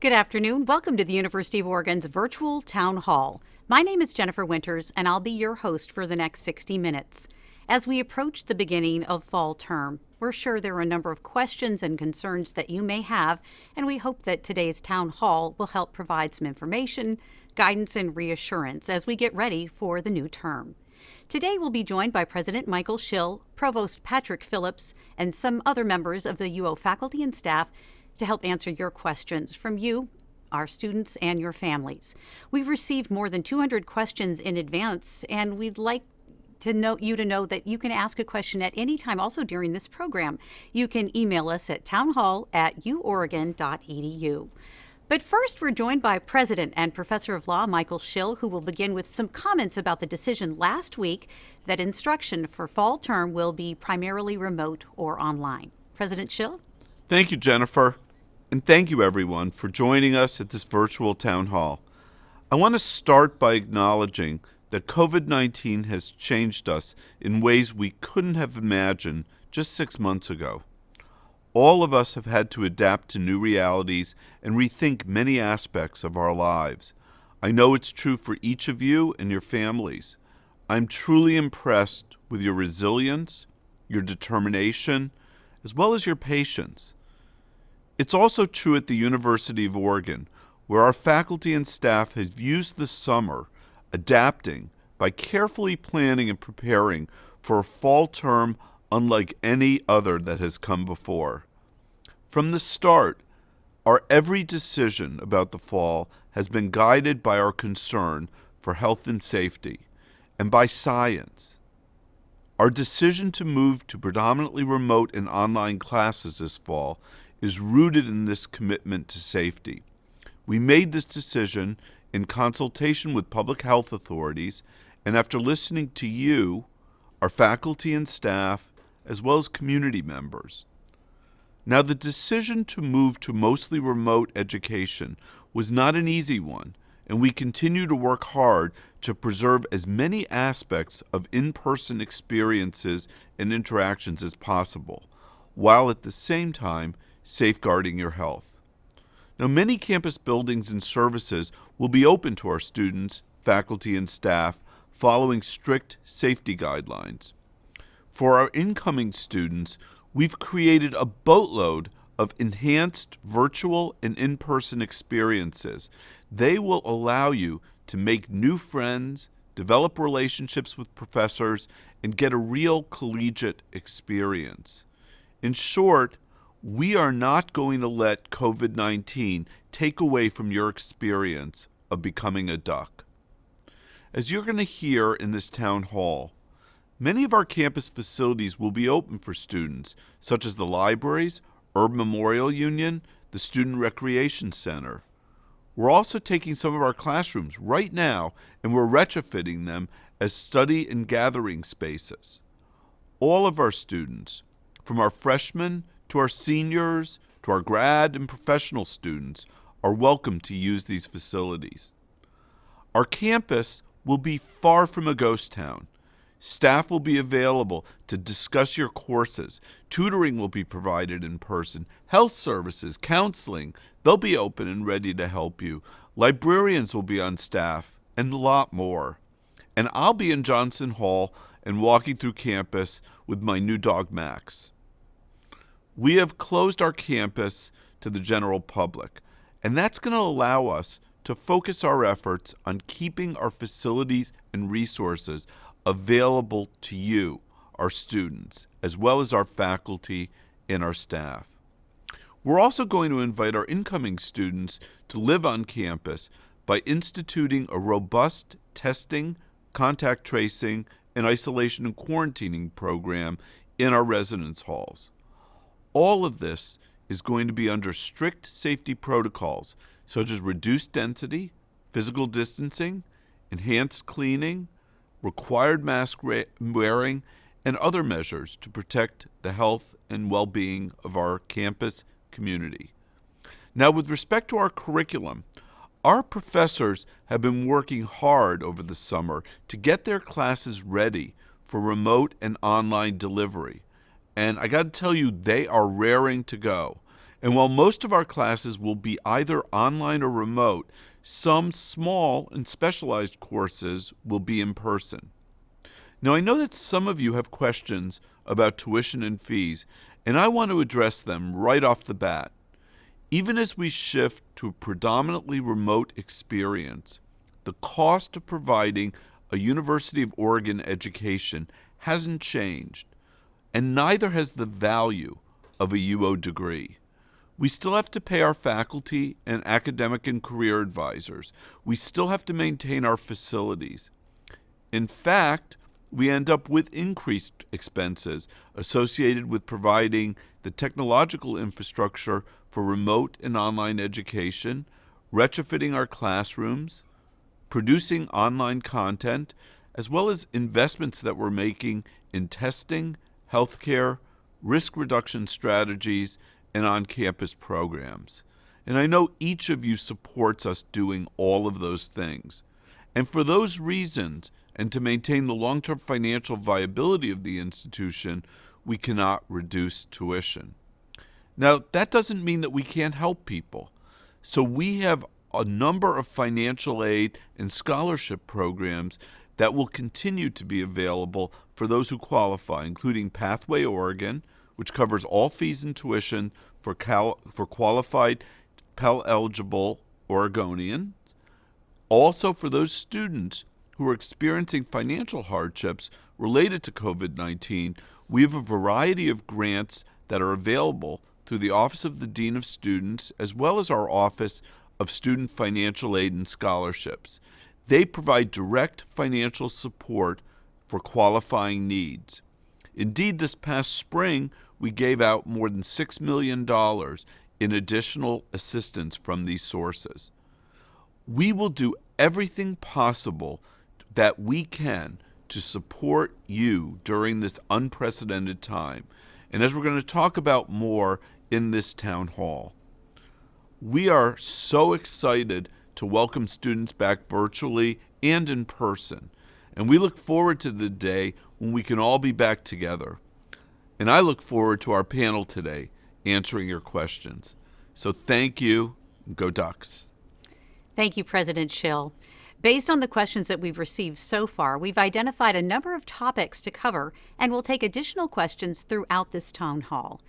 Good afternoon. Welcome to the University of Oregon's virtual town hall. My name is Jennifer Winters, and I'll be your host for the next 60 minutes. As we approach the beginning of fall term, we're sure there are a number of questions and concerns that you may have, and we hope that today's town hall will help provide some information, guidance, and reassurance as we get ready for the new term. Today we'll be joined by President Michael Schill, Provost Patrick Phillips, and some other members of the UO faculty and staff to help answer your questions from you, our students, and your families. We've received more than 200 questions in advance, and we'd like to know that you can ask a question at any time also during this program. You can email us at townhall@uoregon.edu. But first, we're joined by President and Professor of Law Michael Schill, who will begin with some comments about the decision last week that instruction for fall term will be primarily remote or online. President Schill? Thank you, Jennifer, and thank you, everyone, for joining us at this virtual town hall. I want to start by acknowledging that COVID-19 has changed us in ways we couldn't have imagined just 6 months ago. All of us have had to adapt to new realities and rethink many aspects of our lives. I know it's true for each of you and your families. I'm truly impressed with your resilience, your determination, as well as your patience. It's also true at the University of Oregon, where our faculty and staff have used the summer adapting by carefully planning and preparing for a fall term unlike any other that has come before. From the start, our every decision about the fall has been guided by our concern for health and safety and by science. Our decision to move to predominantly remote and online classes this fall is rooted in this commitment to safety. We made this decision in consultation with public health authorities and after listening to you, our faculty and staff, as well as community members. Now, the decision to move to mostly remote education was not an easy one, and we continue to work hard to preserve as many aspects of in-person experiences and interactions as possible, while at the same time safeguarding your health. Now, many campus buildings and services will be open to our students, faculty, and staff following strict safety guidelines. For our incoming students, we've created a boatload of enhanced virtual and in-person experiences. They will allow you to make new friends, develop relationships with professors, and get a real collegiate experience. In short, we are not going to let COVID-19 take away from your experience of becoming a duck. As you're going to hear in this town hall, many of our campus facilities will be open for students, such as the libraries, Urban Memorial Union, the Student Recreation Center. We're also taking some of our classrooms right now and we're retrofitting them as study and gathering spaces. All of our students, from our freshmen to our seniors to our grad and professional students, are welcome to use these facilities. Our campus will be far from a ghost town. Staff will be available to discuss your courses. Tutoring will be provided in person. Health services, counseling, they'll be open and ready to help you. Librarians will be on staff, and a lot more. And I'll be in Johnson Hall and walking through campus with my new dog, Max. We have closed our campus to the general public, and that's going to allow us to focus our efforts on keeping our facilities and resources available to you, our students, as well as our faculty and our staff. We're also going to invite our incoming students to live on campus by instituting a robust testing, contact tracing, and isolation and quarantining program in our residence halls. All of this is going to be under strict safety protocols, such as reduced density, physical distancing, enhanced cleaning, required mask wearing, and other measures to protect the health and well-being of our campus community. Now, with respect to our curriculum, our professors have been working hard over the summer to get their classes ready for remote and online delivery. And I got to tell you, they are raring to go. And while most of our classes will be either online or remote, some small and specialized courses will be in person. Now, I know that some of you have questions about tuition and fees, and I want to address them right off the bat. Even as we shift to a predominantly remote experience, the cost of providing a University of Oregon education hasn't changed, and neither has the value of a UO degree. We still have to pay our faculty and academic and career advisors. We still have to maintain our facilities. In fact, we end up with increased expenses associated with providing the technological infrastructure for remote and online education, retrofitting our classrooms, producing online content, as well as investments that we're making in testing, healthcare, risk reduction strategies, and on-campus programs. And I know each of you supports us doing all of those things. And for those reasons, and to maintain the long-term financial viability of the institution, we cannot reduce tuition. Now, that doesn't mean that we can't help people. So we have a number of financial aid and scholarship programs that will continue to be available for those who qualify, including Pathway Oregon, which covers all fees and tuition for qualified Pell-eligible Oregonians. Also, for those students who are experiencing financial hardships related to COVID-19, we have a variety of grants that are available through the Office of the Dean of Students, as well as our Office of Student Financial Aid and Scholarships. They provide direct financial support for qualifying needs. Indeed, this past spring, we gave out more than $6 million in additional assistance from these sources. We will do everything possible that we can to support you during this unprecedented time. And as we're going to talk about more in this town hall, we are so excited to welcome students back virtually and in person. And we look forward to the day when we can all be back together. And I look forward to our panel today answering your questions. So thank you. Go Ducks. Thank you, President Schill. Based on the questions that we've received so far, we've identified a number of topics to cover, and we'll take additional questions throughout this town hall.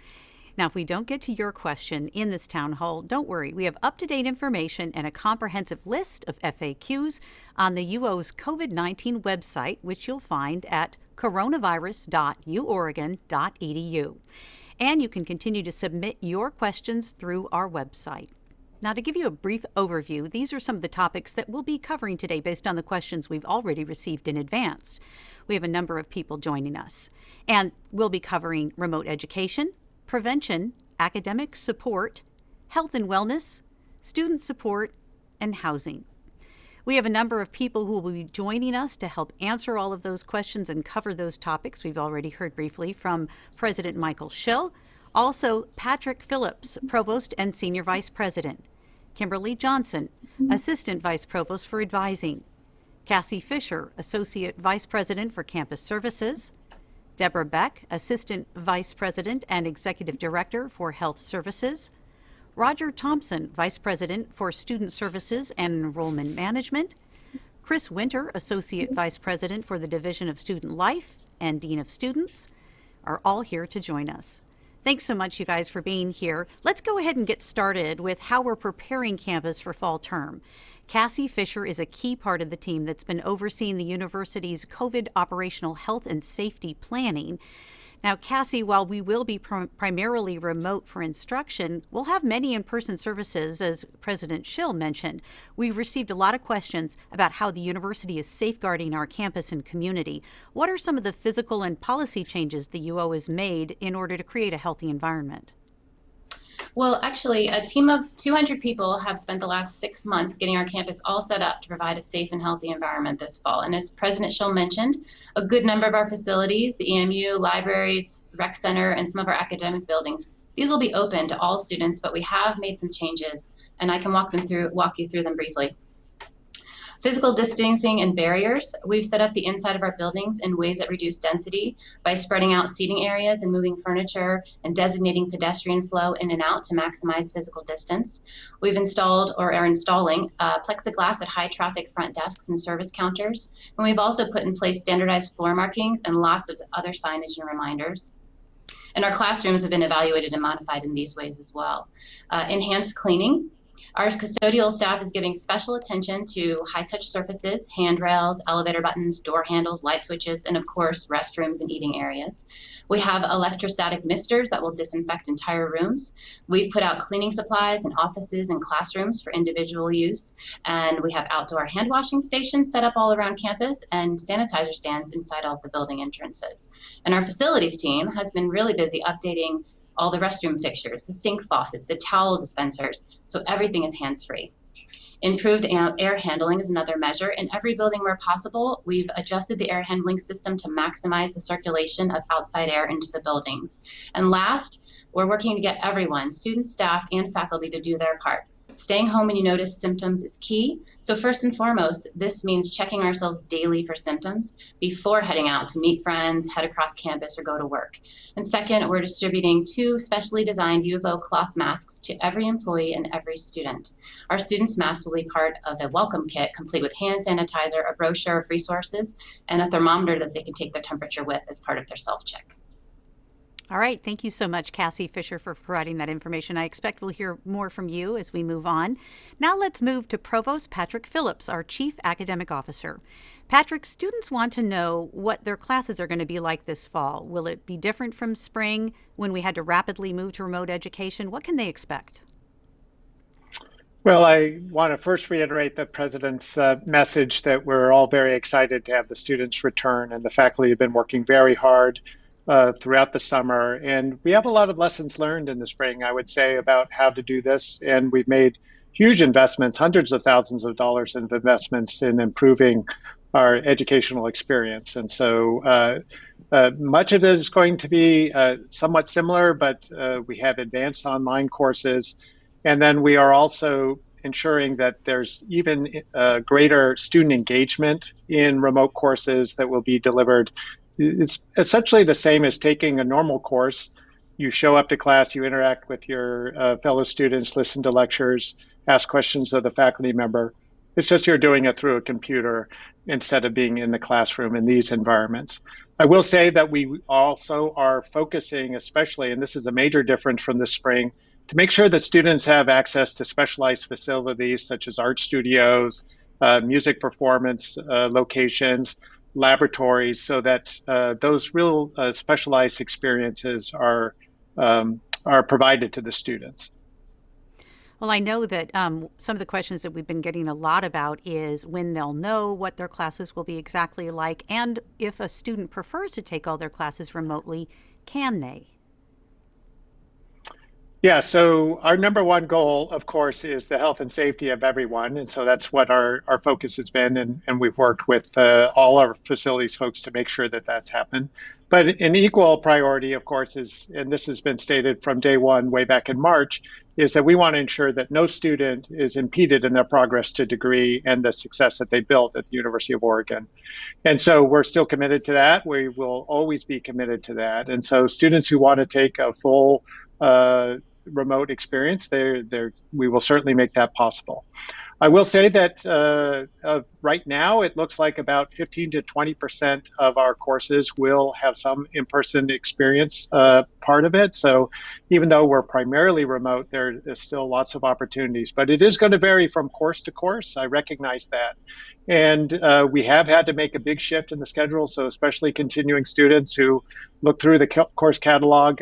Now, if we don't get to your question in this town hall, don't worry. We have up-to-date information and a comprehensive list of FAQs on the UO's COVID-19 website, which you'll find at coronavirus.uoregon.edu. And you can continue to submit your questions through our website. Now, to give you a brief overview, these are some of the topics that we'll be covering today based on the questions we've already received in advance. We have a number of people joining us, and we'll be covering remote education, prevention, academic support, health and wellness, student support, and housing. We have a number of people who will be joining us to help answer all of those questions and cover those topics. We've already heard briefly from President Michael Schill, also Patrick Phillips, Provost and Senior Vice President, Kimberly Johnson, Assistant Vice Provost for Advising, Cassie Fisher, Associate Vice President for Campus Services, Deborah Beck, Assistant Vice President and Executive Director for Health Services, Roger Thompson, Vice President for Student Services and Enrollment Management, Chris Winter, Associate Vice President for the Division of Student Life and Dean of Students, are all here to join us. Thanks so much, you guys, for being here. Let's go ahead and get started with how we're preparing campus for fall term. Cassie Fisher is a key part of the team that's been overseeing the university's COVID operational health and safety planning. Now, Cassie, while we will be primarily remote for instruction, we'll have many in-person services, as President Schill mentioned. We've received a lot of questions about how the university is safeguarding our campus and community. What are some of the physical and policy changes the UO has made in order to create a healthy environment? Well, actually, a team of 200 people have spent the last 6 months getting our campus all set up to provide a safe and healthy environment this fall. And as President Schill mentioned, a good number of our facilities, the EMU, libraries, rec center, and some of our academic buildings, these will be open to all students, but we have made some changes, and I can walk you through them briefly. Physical distancing and barriers. We've set up the inside of our buildings in ways that reduce density by spreading out seating areas and moving furniture and designating pedestrian flow in and out to maximize physical distance. We've installed or are installing plexiglass at high traffic front desks and service counters. And we've also put in place standardized floor markings and lots of other signage and reminders. And our classrooms have been evaluated and modified in these ways as well. Enhanced cleaning. Our custodial staff is giving special attention to high-touch surfaces, handrails, elevator buttons, door handles, light switches, and of course, restrooms and eating areas. We have electrostatic misters that will disinfect entire rooms. We've put out cleaning supplies in offices and classrooms for individual use. And we have outdoor hand washing stations set up all around campus and sanitizer stands inside all of the building entrances. And our facilities team has been really busy updating all the restroom fixtures, the sink faucets, the towel dispensers, so everything is hands-free. Improved air handling is another measure. In every building where possible, we've adjusted the air handling system to maximize the circulation of outside air into the buildings. And last, we're working to get everyone, students, staff, and faculty to do their part. Staying home when you notice symptoms is key. So first and foremost, this means checking ourselves daily for symptoms before heading out to meet friends, head across campus, or go to work. And second, we're distributing 2 specially designed UFO cloth masks to every employee and every student. Our students' masks will be part of a welcome kit complete with hand sanitizer, a brochure of resources, and a thermometer that they can take their temperature with as part of their self-check. All right. Thank you so much, Cassie Fisher, for providing that information. I expect we'll hear more from you as we move on. Now let's move to Provost Patrick Phillips, our Chief Academic Officer. Patrick, students want to know what their classes are going to be like this fall. Will it be different from spring when we had to rapidly move to remote education? What can they expect? Well, I want to first reiterate the President's message that we're all very excited to have the students return, and the faculty have been working very hard throughout the summer. And we have a lot of lessons learned in the spring, I would say, about how to do this. And we've made huge investments, hundreds of thousands of dollars in investments in improving our educational experience. And so much of it is going to be somewhat similar, but we have advanced online courses. And then we are also ensuring that there's even greater student engagement in remote courses that will be delivered. It's essentially the same as taking a normal course. You show up to class, you interact with your fellow students, listen to lectures, ask questions of the faculty member. It's just you're doing it through a computer instead of being in the classroom in these environments. I will say that we also are focusing especially, and this is a major difference from this spring, to make sure that students have access to specialized facilities such as art studios, music performance locations, laboratories, so that those real specialized experiences are provided to the students. Well, I know that some of the questions that we've been getting a lot about is when they'll know what their classes will be exactly like, and if a student prefers to take all their classes remotely, can they? Yeah, so our number one goal, of course, is the health and safety of everyone. And so that's what our focus has been. And we've worked with all our facilities folks to make sure that that's happened. But an equal priority, of course, is, and this has been stated from day one, way back in March, is that we want to ensure that no student is impeded in their progress to degree and the success that they built at the University of Oregon. And so we're still committed to that. We will always be committed to that. And so students who want to take a full remote experience, we will certainly make that possible. I will say that right now it looks like about 15 to 20% of our courses will have some in-person experience part of it. So even though we're primarily remote, there's still lots of opportunities. But it is going to vary from course to course. I recognize that. And we have had to make a big shift in the schedule. So especially continuing students who look through the course catalog,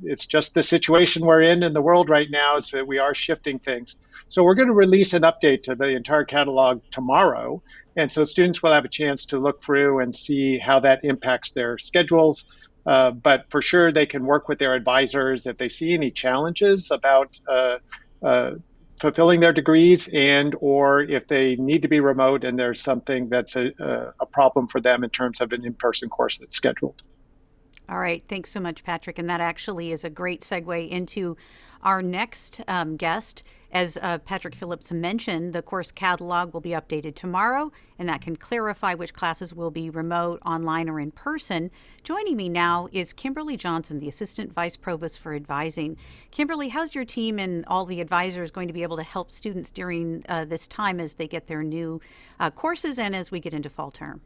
it's just the situation we're in the world right now, is that we are shifting things. So we're going to release an update to the entire catalog tomorrow. And so students will have a chance to look through and see how that impacts their schedules. But for sure, they can work with their advisors if they see any challenges about fulfilling their degrees, and or if they need to be remote and there's something that's a problem for them in terms of an in-person course that's scheduled. All right. Thanks so much, Patrick. And that actually is a great segue into our next guest. As Patrick Phillips mentioned, the course catalog will be updated tomorrow, and that can clarify which classes will be remote, online, or in person. Joining me now is Kimberly Johnson, the Assistant Vice Provost for Advising. Kimberly, how's your team and all the advisors going to be able to help students during this time as they get their new courses and as we get into fall term?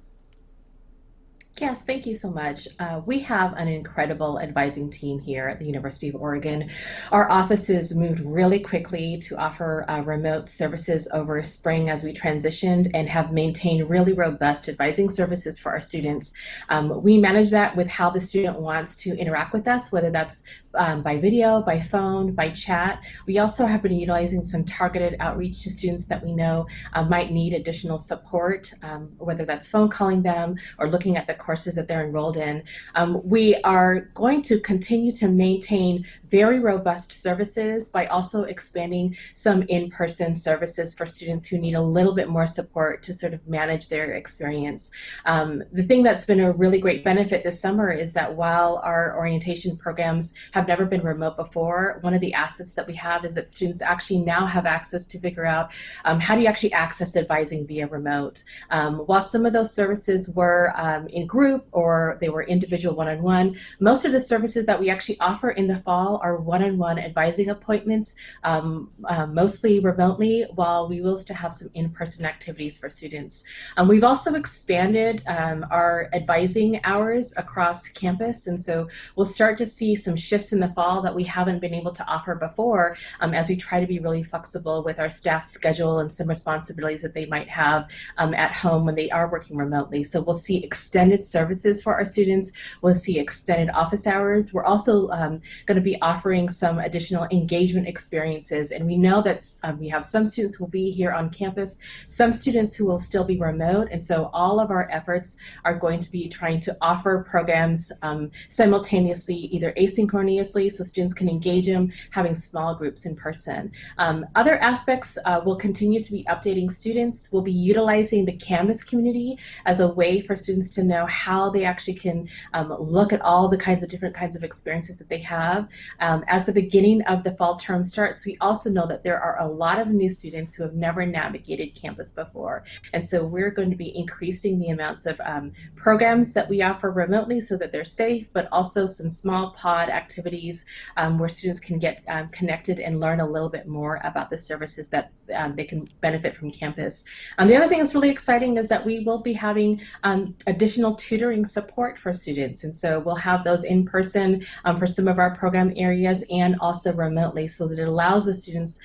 Yes, thank you so much. We have an incredible advising team here at the University of Oregon. Our offices moved really quickly to offer remote services over spring as we transitioned and have maintained really robust advising services for our students. We manage that with how the student wants to interact with us, whether that's by video, by phone, by chat. We also have been utilizing some targeted outreach to students that we know might need additional support, whether that's phone calling them or looking at the courses that they're enrolled in. We are going to continue to maintain very robust services by also expanding some in-person services for students who need a little bit more support to sort of manage their experience. The thing that's been a really great benefit this summer is that while our orientation programs have never been remote before, one of the assets that we have is that students actually now have access to figure out how do you actually access advising via remote. While some of those services were in group or they were individual one-on-one, most of the services that we actually offer in the fall are one-on-one advising appointments, mostly remotely, while we will still have some in-person activities for students. We've also expanded our advising hours across campus, and so we'll start to see some shifts in the fall that we haven't been able to offer before as we try to be really flexible with our staff's schedule and some responsibilities that they might have at home when they are working remotely. So we'll see extended services for our students. We'll see extended office hours. We're also going to be offering some additional engagement experiences, and we know that we have some students who will be here on campus, some students who will still be remote, and so all of our efforts are going to be trying to offer programs simultaneously, either asynchronously so students can engage them, having small groups in person. Other aspects will continue to be updating students. We'll be utilizing the Canvas community as a way for students to know how they actually can look at all the different kinds of experiences that they have. As the beginning of the fall term starts, we also know that there are a lot of new students who have never navigated campus before. And so we're going to be increasing the amounts of programs that we offer remotely so that they're safe, but also some small pod activities where students can get connected and learn a little bit more about the services that they can benefit from campus. The other thing that's really exciting is that we will be having additional tutoring support for students. And so we'll have those in person for some of our program areas and also remotely, so that it allows the students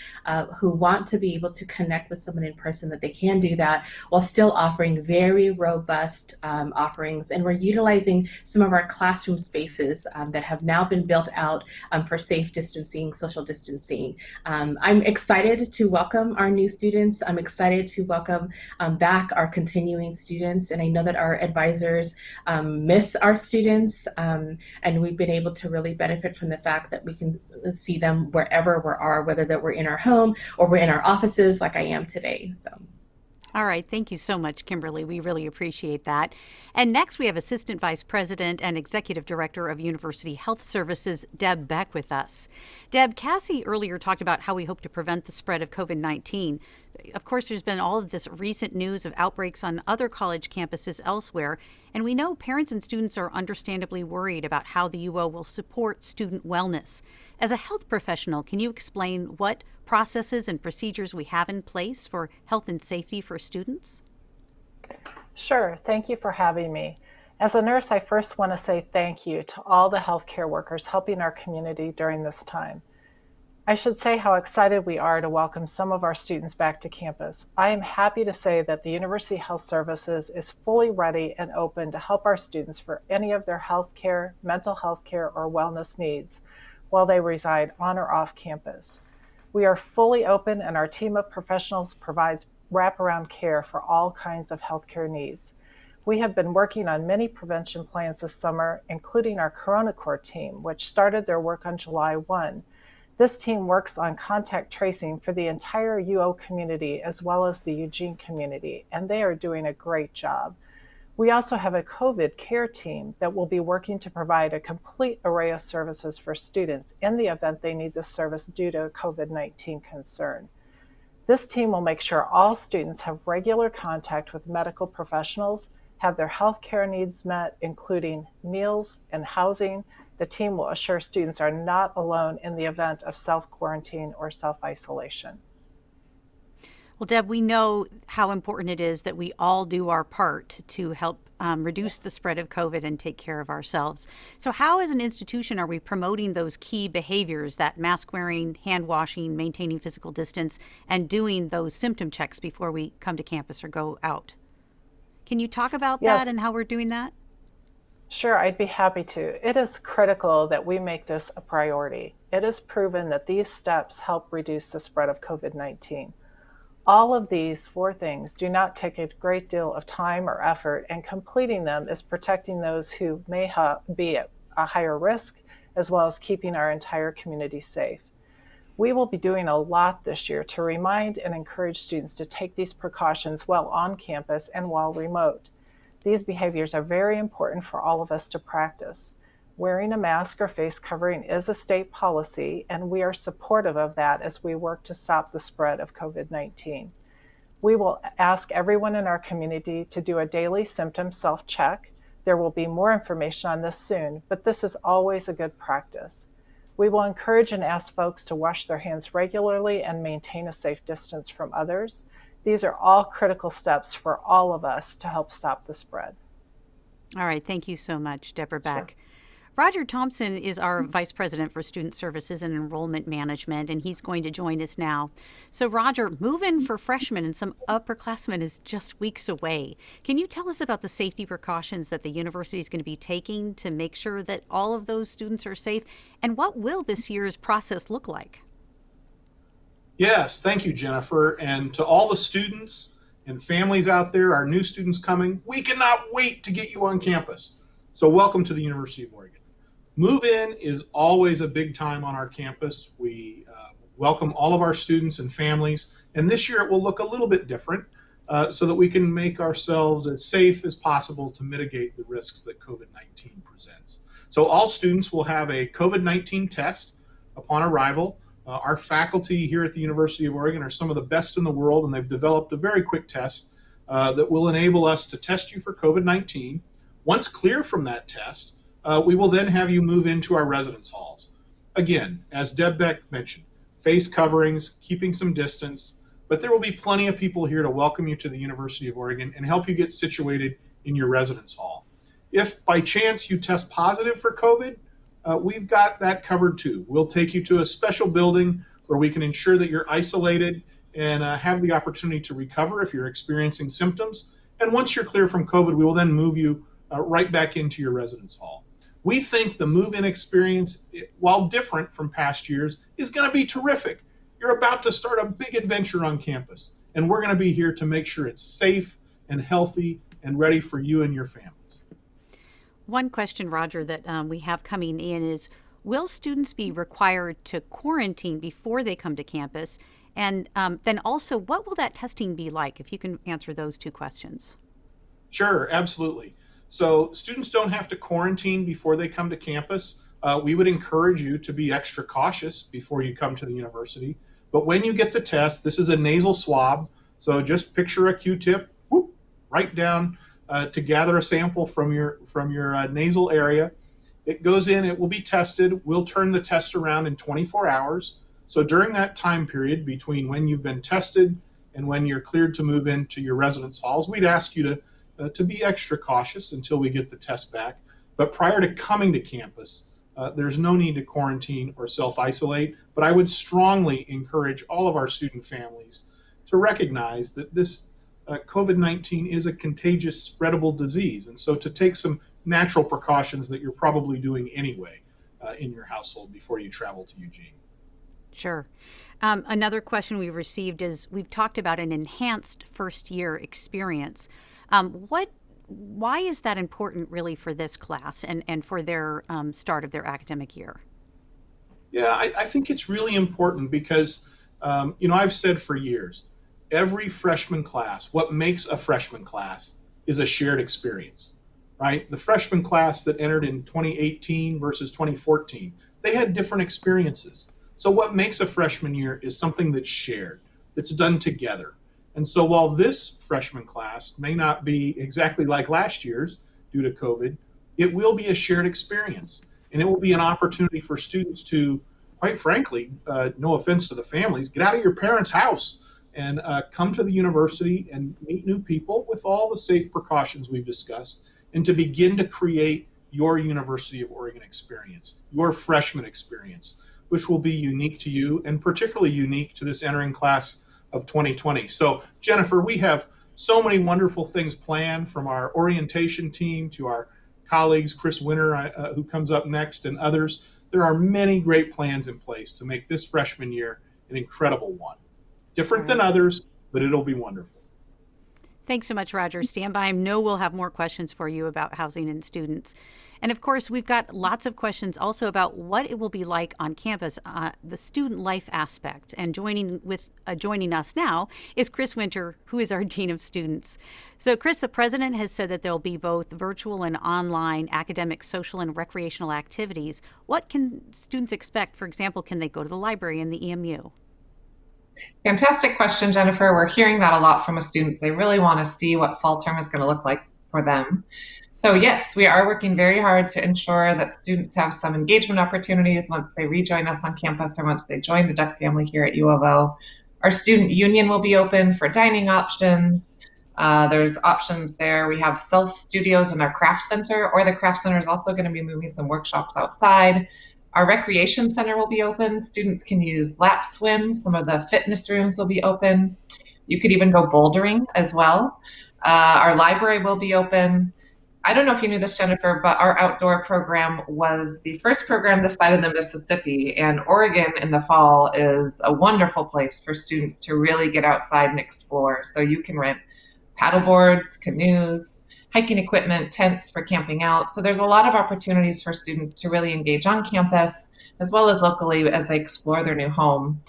who want to be able to connect with someone in person that they can do that while still offering very robust offerings. And we're utilizing some of our classroom spaces that have now been built out for safe distancing, social distancing. I'm excited to welcome our new students. I'm excited to welcome back our continuing students. And I know that our advisors miss our students, and we've been able to really benefit from the fact that we can see them wherever we are, whether that we're in our home or we're in our offices like I am today. So. All right. Thank you so much, Kimberly. We really appreciate that. And next, we have Assistant Vice President and Executive Director of University Health Services, Deb Beck, with us. Deb, Cassie earlier talked about how we hope to prevent the spread of COVID-19. Of course, there's been all of this recent news of outbreaks on other college campuses elsewhere, and we know parents and students are understandably worried about how the UO will support student wellness. As a health professional, can you explain what processes and procedures we have in place for health and safety for students? Sure. Thank you for having me. As a nurse, I first want to say thank you to all the healthcare workers helping our community during this time. I should say how excited we are to welcome some of our students back to campus. I am happy to say that the University Health Services is fully ready and open to help our students for any of their healthcare, mental health care, or wellness needs while they reside on or off campus. We are fully open, and our team of professionals provides wraparound care for all kinds of healthcare needs. We have been working on many prevention plans this summer, including our Corona Corps team, which started their work on July 1. This team works on contact tracing for the entire UO community as well as the Eugene community, and they are doing a great job. We also have a COVID care team that will be working to provide a complete array of services for students in the event they need this service due to a COVID-19 concern. This team will make sure all students have regular contact with medical professionals, have their health care needs met, including meals and housing. The team will assure students are not alone in the event of self-quarantine or self-isolation. Well, Deb, we know how important it is that we all do our part to help reduce the spread of COVID and take care of ourselves. So how, as an institution, are we promoting those key behaviors, that mask wearing, hand washing, maintaining physical distance, and doing those symptom checks before we come to campus or go out? Can you talk about that and how we're doing that? Sure, I'd be happy to. It is critical that we make this a priority. It is proven that these steps help reduce the spread of COVID-19. All of these 4 things do not take a great deal of time or effort, and completing them is protecting those who may be at a higher risk, as well as keeping our entire community safe. We will be doing a lot this year to remind and encourage students to take these precautions while on campus and while remote. These behaviors are very important for all of us to practice. Wearing a mask or face covering is a state policy, and we are supportive of that as we work to stop the spread of COVID-19. We will ask everyone in our community to do a daily symptom self-check. There will be more information on this soon, but this is always a good practice. We will encourage and ask folks to wash their hands regularly and maintain a safe distance from others. These are all critical steps for all of us to help stop the spread. All right. Thank you so much, Deborah Beck. Sure. Roger Thompson is our Vice President for Student Services and Enrollment Management, and he's going to join us now. So, Roger, move-in for freshmen and some upperclassmen is just weeks away. Can you tell us about the safety precautions that the university is going to be taking to make sure that all of those students are safe? And what will this year's process look like? Yes, thank you, Jennifer. And to all the students and families out there, our new students coming, we cannot wait to get you on campus. So welcome to the University of Oregon. Move-in is always a big time on our campus. We welcome all of our students and families, and this year it will look a little bit different so that we can make ourselves as safe as possible to mitigate the risks that COVID-19 presents. So all students will have a COVID-19 test upon arrival. Our faculty here at the University of Oregon are some of the best in the world, and they've developed a very quick test that will enable us to test you for COVID-19. Once clear from that test, we will then have you move into our residence halls. Again, as Deb Beck mentioned, face coverings, keeping some distance, but there will be plenty of people here to welcome you to the University of Oregon and help you get situated in your residence hall. If by chance you test positive for COVID, we've got that covered too. We'll take you to a special building where we can ensure that you're isolated and have the opportunity to recover if you're experiencing symptoms. And once you're clear from COVID, we will then move you right back into your residence hall. We think the move-in experience, while different from past years, is going to be terrific. You're about to start a big adventure on campus, and we're going to be here to make sure it's safe and healthy and ready for you and your families. One question, Roger, that we have coming in is, will students be required to quarantine before they come to campus? And then also, what will that testing be like, if you can answer those 2 questions? Sure, absolutely. So students don't have to quarantine before they come to campus. We would encourage you to be extra cautious before you come to the university. But when you get the test, this is a nasal swab. So just picture a Q-tip, whoop, right down to gather a sample from your nasal area. It goes in, it will be tested. We'll turn the test around in 24 hours. So during that time period between when you've been tested and when you're cleared to move into your residence halls, we'd ask you to be extra cautious until we get the test back. But prior to coming to campus, there's no need to quarantine or self-isolate. But I would strongly encourage all of our student families to recognize that this COVID-19 is a contagious, spreadable disease. And so to take some natural precautions that you're probably doing anyway in your household before you travel to Eugene. Sure. Another question we've received is, we've talked about an enhanced first year experience. Why is that important really for this class and for their start of their academic year? Yeah, I think it's really important because, I've said for years, every freshman class, what makes a freshman class is a shared experience, right? The freshman class that entered in 2018 versus 2014, they had different experiences. So what makes a freshman year is something that's shared, that's done together. And so while this freshman class may not be exactly like last year's due to COVID, it will be a shared experience. And it will be an opportunity for students to, quite frankly, no offense to the families, get out of your parents' house and come to the university and meet new people with all the safe precautions we've discussed, and to begin to create your University of Oregon experience, your freshman experience, which will be unique to you and particularly unique to this entering class of 2020. So, Jennifer, we have so many wonderful things planned, from our orientation team to our colleagues, Chris Winter, who comes up next, and others. There are many great plans in place to make this freshman year an incredible one. Different than others, but it'll be wonderful. Thanks so much, Roger. Stand by. I know we'll have more questions for you about housing and students. And of course, we've got lots of questions also about what it will be like on campus, the student life aspect. And joining us now is Chris Winter, who is our Dean of Students. So Chris, the president has said that there'll be both virtual and online academic, social, and recreational activities. What can students expect? For example, can they go to the library in the EMU? Fantastic question, Jennifer. We're hearing that a lot from a student. They really want to see what fall term is going to look like for them. So yes, we are working very hard to ensure that students have some engagement opportunities once they rejoin us on campus or once they join the Duck family here at U of O. Our student union will be open for dining options. There's options there. We have self studios in our craft center, or the craft center is also going to be moving some workshops outside. Our recreation center will be open. Students can use lap swim. Some of the fitness rooms will be open. You could even go bouldering as well. Our library will be open. I don't know if you knew this, Jennifer, but our outdoor program was the first program this side of the Mississippi, and Oregon in the fall is a wonderful place for students to really get outside and explore. So you can rent paddle boards, canoes, hiking equipment, tents for camping out. So there's a lot of opportunities for students to really engage on campus as well as locally as they explore their new home.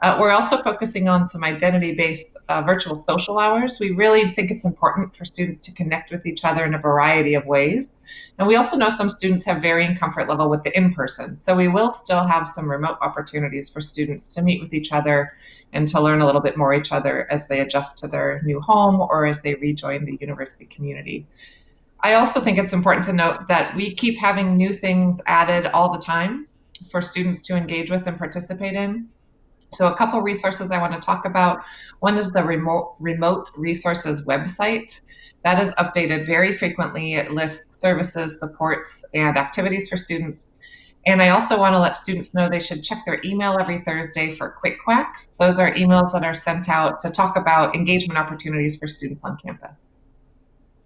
We're also focusing on some identity-based virtual social hours. We really think it's important for students to connect with each other in a variety of ways. And we also know some students have varying comfort level with the in-person. So we will still have some remote opportunities for students to meet with each other and to learn a little bit more each other as they adjust to their new home or as they rejoin the university community. I also think it's important to note that we keep having new things added all the time for students to engage with and participate in. So a couple resources I want to talk about. One is the remote resources website. That is updated very frequently. It lists services, supports, and activities for students. And I also want to let students know they should check their email every Thursday for quick quacks. Those are emails that are sent out to talk about engagement opportunities for students on campus.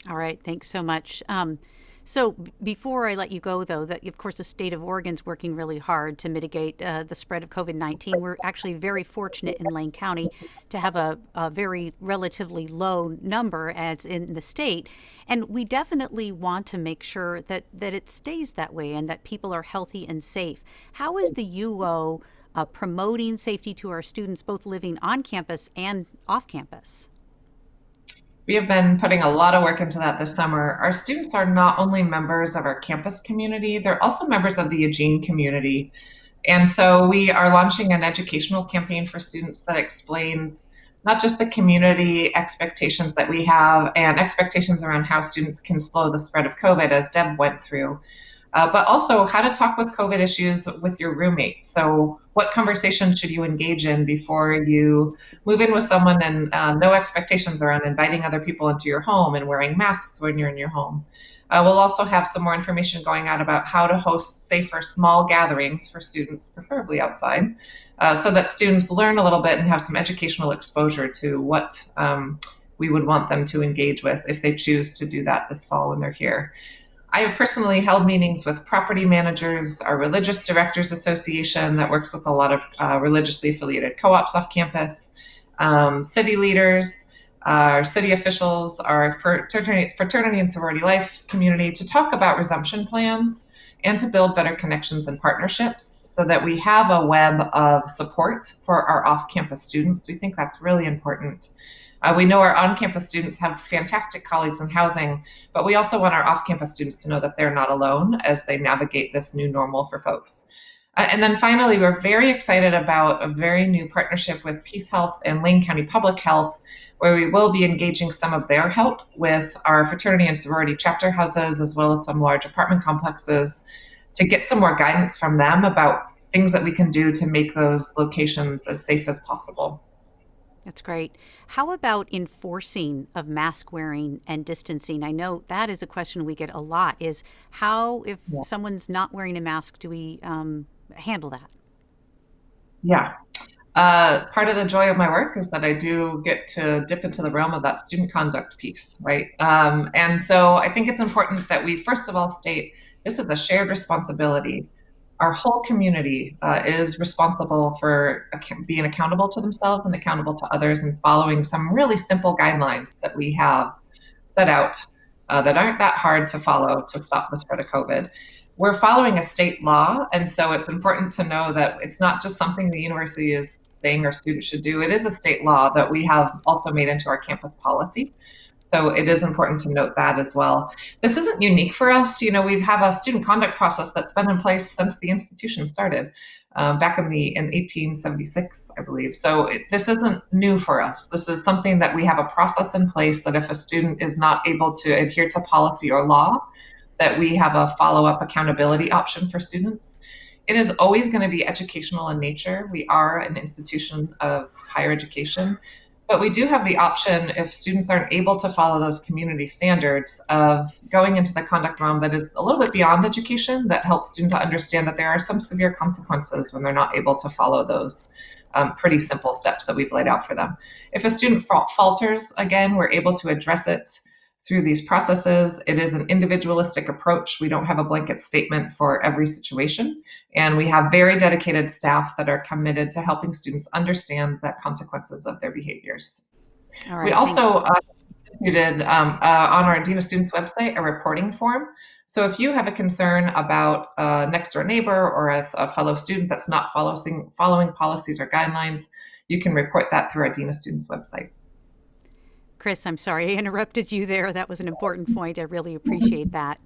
All right, thanks so much. So before I let you go, though, that of course the state of Oregon's working really hard to mitigate the spread of COVID-19. We're actually very fortunate in Lane County to have a very relatively low number as in the state. And we definitely want to make sure that it stays that way and that people are healthy and safe. How is the UO promoting safety to our students, both living on campus and off campus? We have been putting a lot of work into that this summer. Our students are not only members of our campus community, they're also members of the Eugene community. And so we are launching an educational campaign for students that explains not just the community expectations that we have and expectations around how students can slow the spread of COVID, as Deb went through, but also how to talk with COVID issues with your roommate. So what conversation should you engage in before you move in with someone, and no expectations around inviting other people into your home and wearing masks when you're in your home. We'll also have some more information going out about how to host safer small gatherings for students, preferably outside, so that students learn a little bit and have some educational exposure to what we would want them to engage with if they choose to do that this fall when they're here. I have personally held meetings with property managers, our Religious Directors Association that works with a lot of religiously affiliated co-ops off campus, city leaders, our city officials, our fraternity and sorority life community to talk about resumption plans and to build better connections and partnerships so that we have a web of support for our off-campus students. We think that's really important. We know our on-campus students have fantastic colleagues in housing, but we also want our off-campus students to know that they're not alone as they navigate this new normal for folks. And then finally, we're very excited about a very new partnership with Peace Health and Lane County Public Health, where we will be engaging some of their help with our fraternity and sorority chapter houses, as well as some large apartment complexes, to get some more guidance from them about things that we can do to make those locations as safe as possible. That's great. How about enforcing of mask wearing and distancing? I know that is a question we get a lot, is how, if someone's not wearing a mask, do we handle that? Yeah. Part of the joy of my work is that I do get to dip into the realm of that student conduct piece, right? And so I think it's important that we first of all state this is a shared responsibility. Our whole community is responsible for being accountable to themselves and accountable to others and following some really simple guidelines that we have set out that aren't that hard to follow to stop the spread of COVID. We're following a state law, and so it's important to know that it's not just something the university is saying our students should do. It is a state law that we have also made into our campus policy. So it is important to note that as well. This isn't unique for us. You know, we have a student conduct process that's been in place since the institution started back in 1876, I believe. So this isn't new for us. This is something that we have a process in place that if a student is not able to adhere to policy or law, that we have a follow-up accountability option for students. It is always going to be educational in nature. We are an institution of higher education. But we do have the option, if students aren't able to follow those community standards, of going into the conduct realm that is a little bit beyond education, that helps students to understand that there are some severe consequences when they're not able to follow those pretty simple steps that we've laid out for them. If a student falters, again, we're able to address it through these processes. It is an individualistic approach. We don't have a blanket statement for every situation. And we have very dedicated staff that are committed to helping students understand the consequences of their behaviors. All right, we also included on our Dean of Students website a reporting form. So if you have a concern about a next door neighbor or as a fellow student that's not following policies or guidelines, you can report that through our Dean of Students website. Chris, I'm sorry I interrupted you there. That was an important point. I really appreciate that.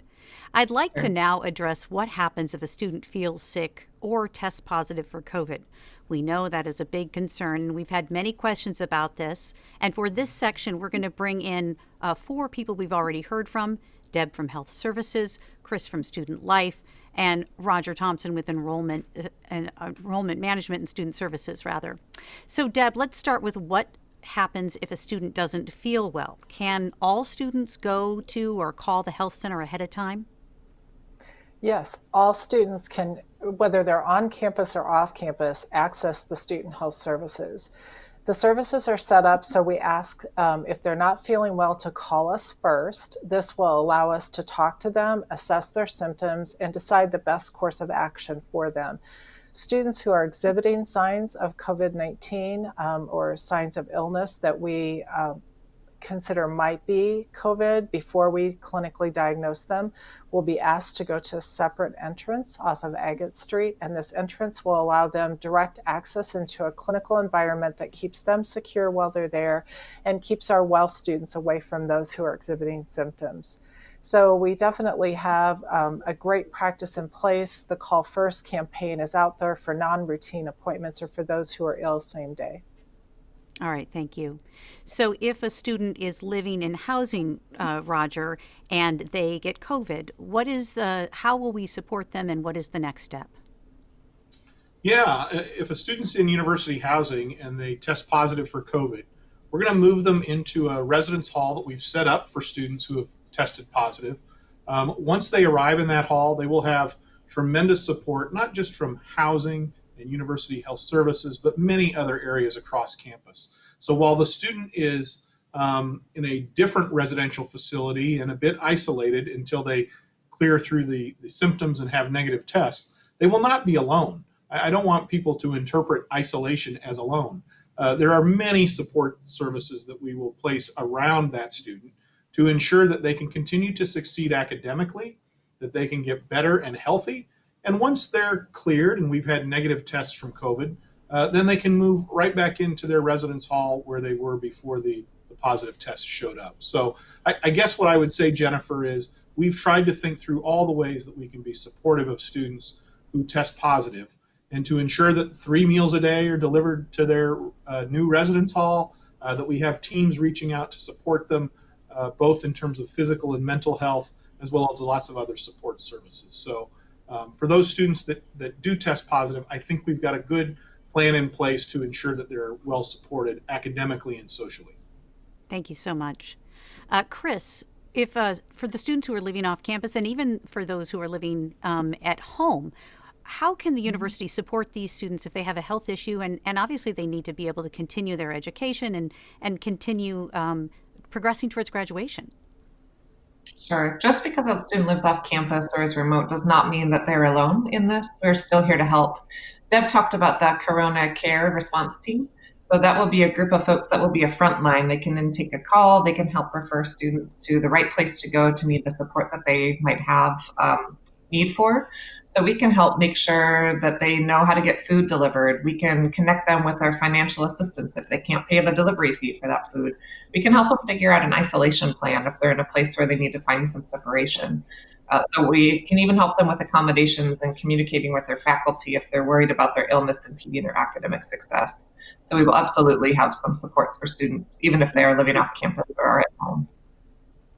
I'd like to now address what happens if a student feels sick or tests positive for COVID. We know that is a big concern, and we've had many questions about this. And for this section, we're going to bring in 4 people we've already heard from: Deb from Health Services, Chris from Student Life, and Roger Thompson with Enrollment Management and Student Services, rather. So, Deb, let's start with what happens if a student doesn't feel well. Can all students go to or call the health center ahead of time? Yes, all students can, whether they're on campus or off campus, access the student health services. The services are set up so we ask if they're not feeling well to call us first. This will allow us to talk to them, assess their symptoms, and decide the best course of action for them. Students who are exhibiting signs of COVID-19 or signs of illness that we consider might be COVID before we clinically diagnose them will be asked to go to a separate entrance off of Agate Street, and this entrance will allow them direct access into a clinical environment that keeps them secure while they're there and keeps our well students away from those who are exhibiting symptoms. So we definitely have a great practice in place. The Call First campaign is out there for non-routine appointments or for those who are ill same day. All right, thank you. So if a student is living in housing, Roger, and they get COVID, how will we support them and what is the next step? Yeah, if a student's in university housing and they test positive for COVID, we're going to move them into a residence hall that we've set up for students who have tested positive. Once they arrive in that hall, they will have tremendous support, not just from housing and university health services, but many other areas across campus. So while the student is in a different residential facility and a bit isolated until they clear through the symptoms and have negative tests, they will not be alone. I don't want people to interpret isolation as alone. There are many support services that we will place around that student to ensure that they can continue to succeed academically, that they can get better and healthy. And once they're cleared and we've had negative tests from COVID, then they can move right back into their residence hall where they were before the positive test showed up. So I guess what I would say, Jennifer, is we've tried to think through all the ways that we can be supportive of students who test positive, and to ensure that 3 meals a day are delivered to their new residence hall, that we have teams reaching out to support them, both in terms of physical and mental health, as well as lots of other support services. So for those students that do test positive, I think we've got a good plan in place to ensure that they're well supported academically and socially. Thank you so much. Chris, if for the students who are living off campus and even for those who are living at home, how can the university support these students if they have a health issue? And obviously they need to be able to continue their education and continue progressing towards graduation. Sure. Just because a student lives off campus or is remote does not mean that they're alone in this. We're still here to help. Deb talked about the Corona Care Response Team. So that will be a group of folks that will be a front line. They can then take a call. They can help refer students to the right place to go to need the support that they might have need for. So we can help make sure that they know how to get food delivered. We can connect them with our financial assistance if they can't pay the delivery fee for that food. We can help them figure out an isolation plan if they're in a place where they need to find some separation. So we can even help them with accommodations and communicating with their faculty if they're worried about their illness impeding their academic success. So we will absolutely have some supports for students, even if they are living off campus or are at home.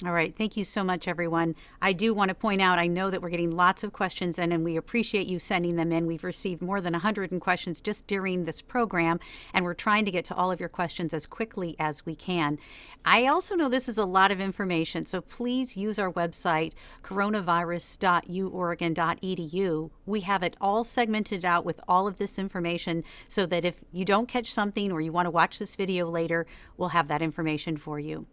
All right. Thank you so much, everyone. I do want to point out, I know that we're getting lots of questions in, and we appreciate you sending them in. We've received more than 100 questions just during this program, and we're trying to get to all of your questions as quickly as we can. I also know this is a lot of information, so please use our website, coronavirus.uoregon.edu. We have it all segmented out with all of this information so that if you don't catch something or you want to watch this video later, we'll have that information for you.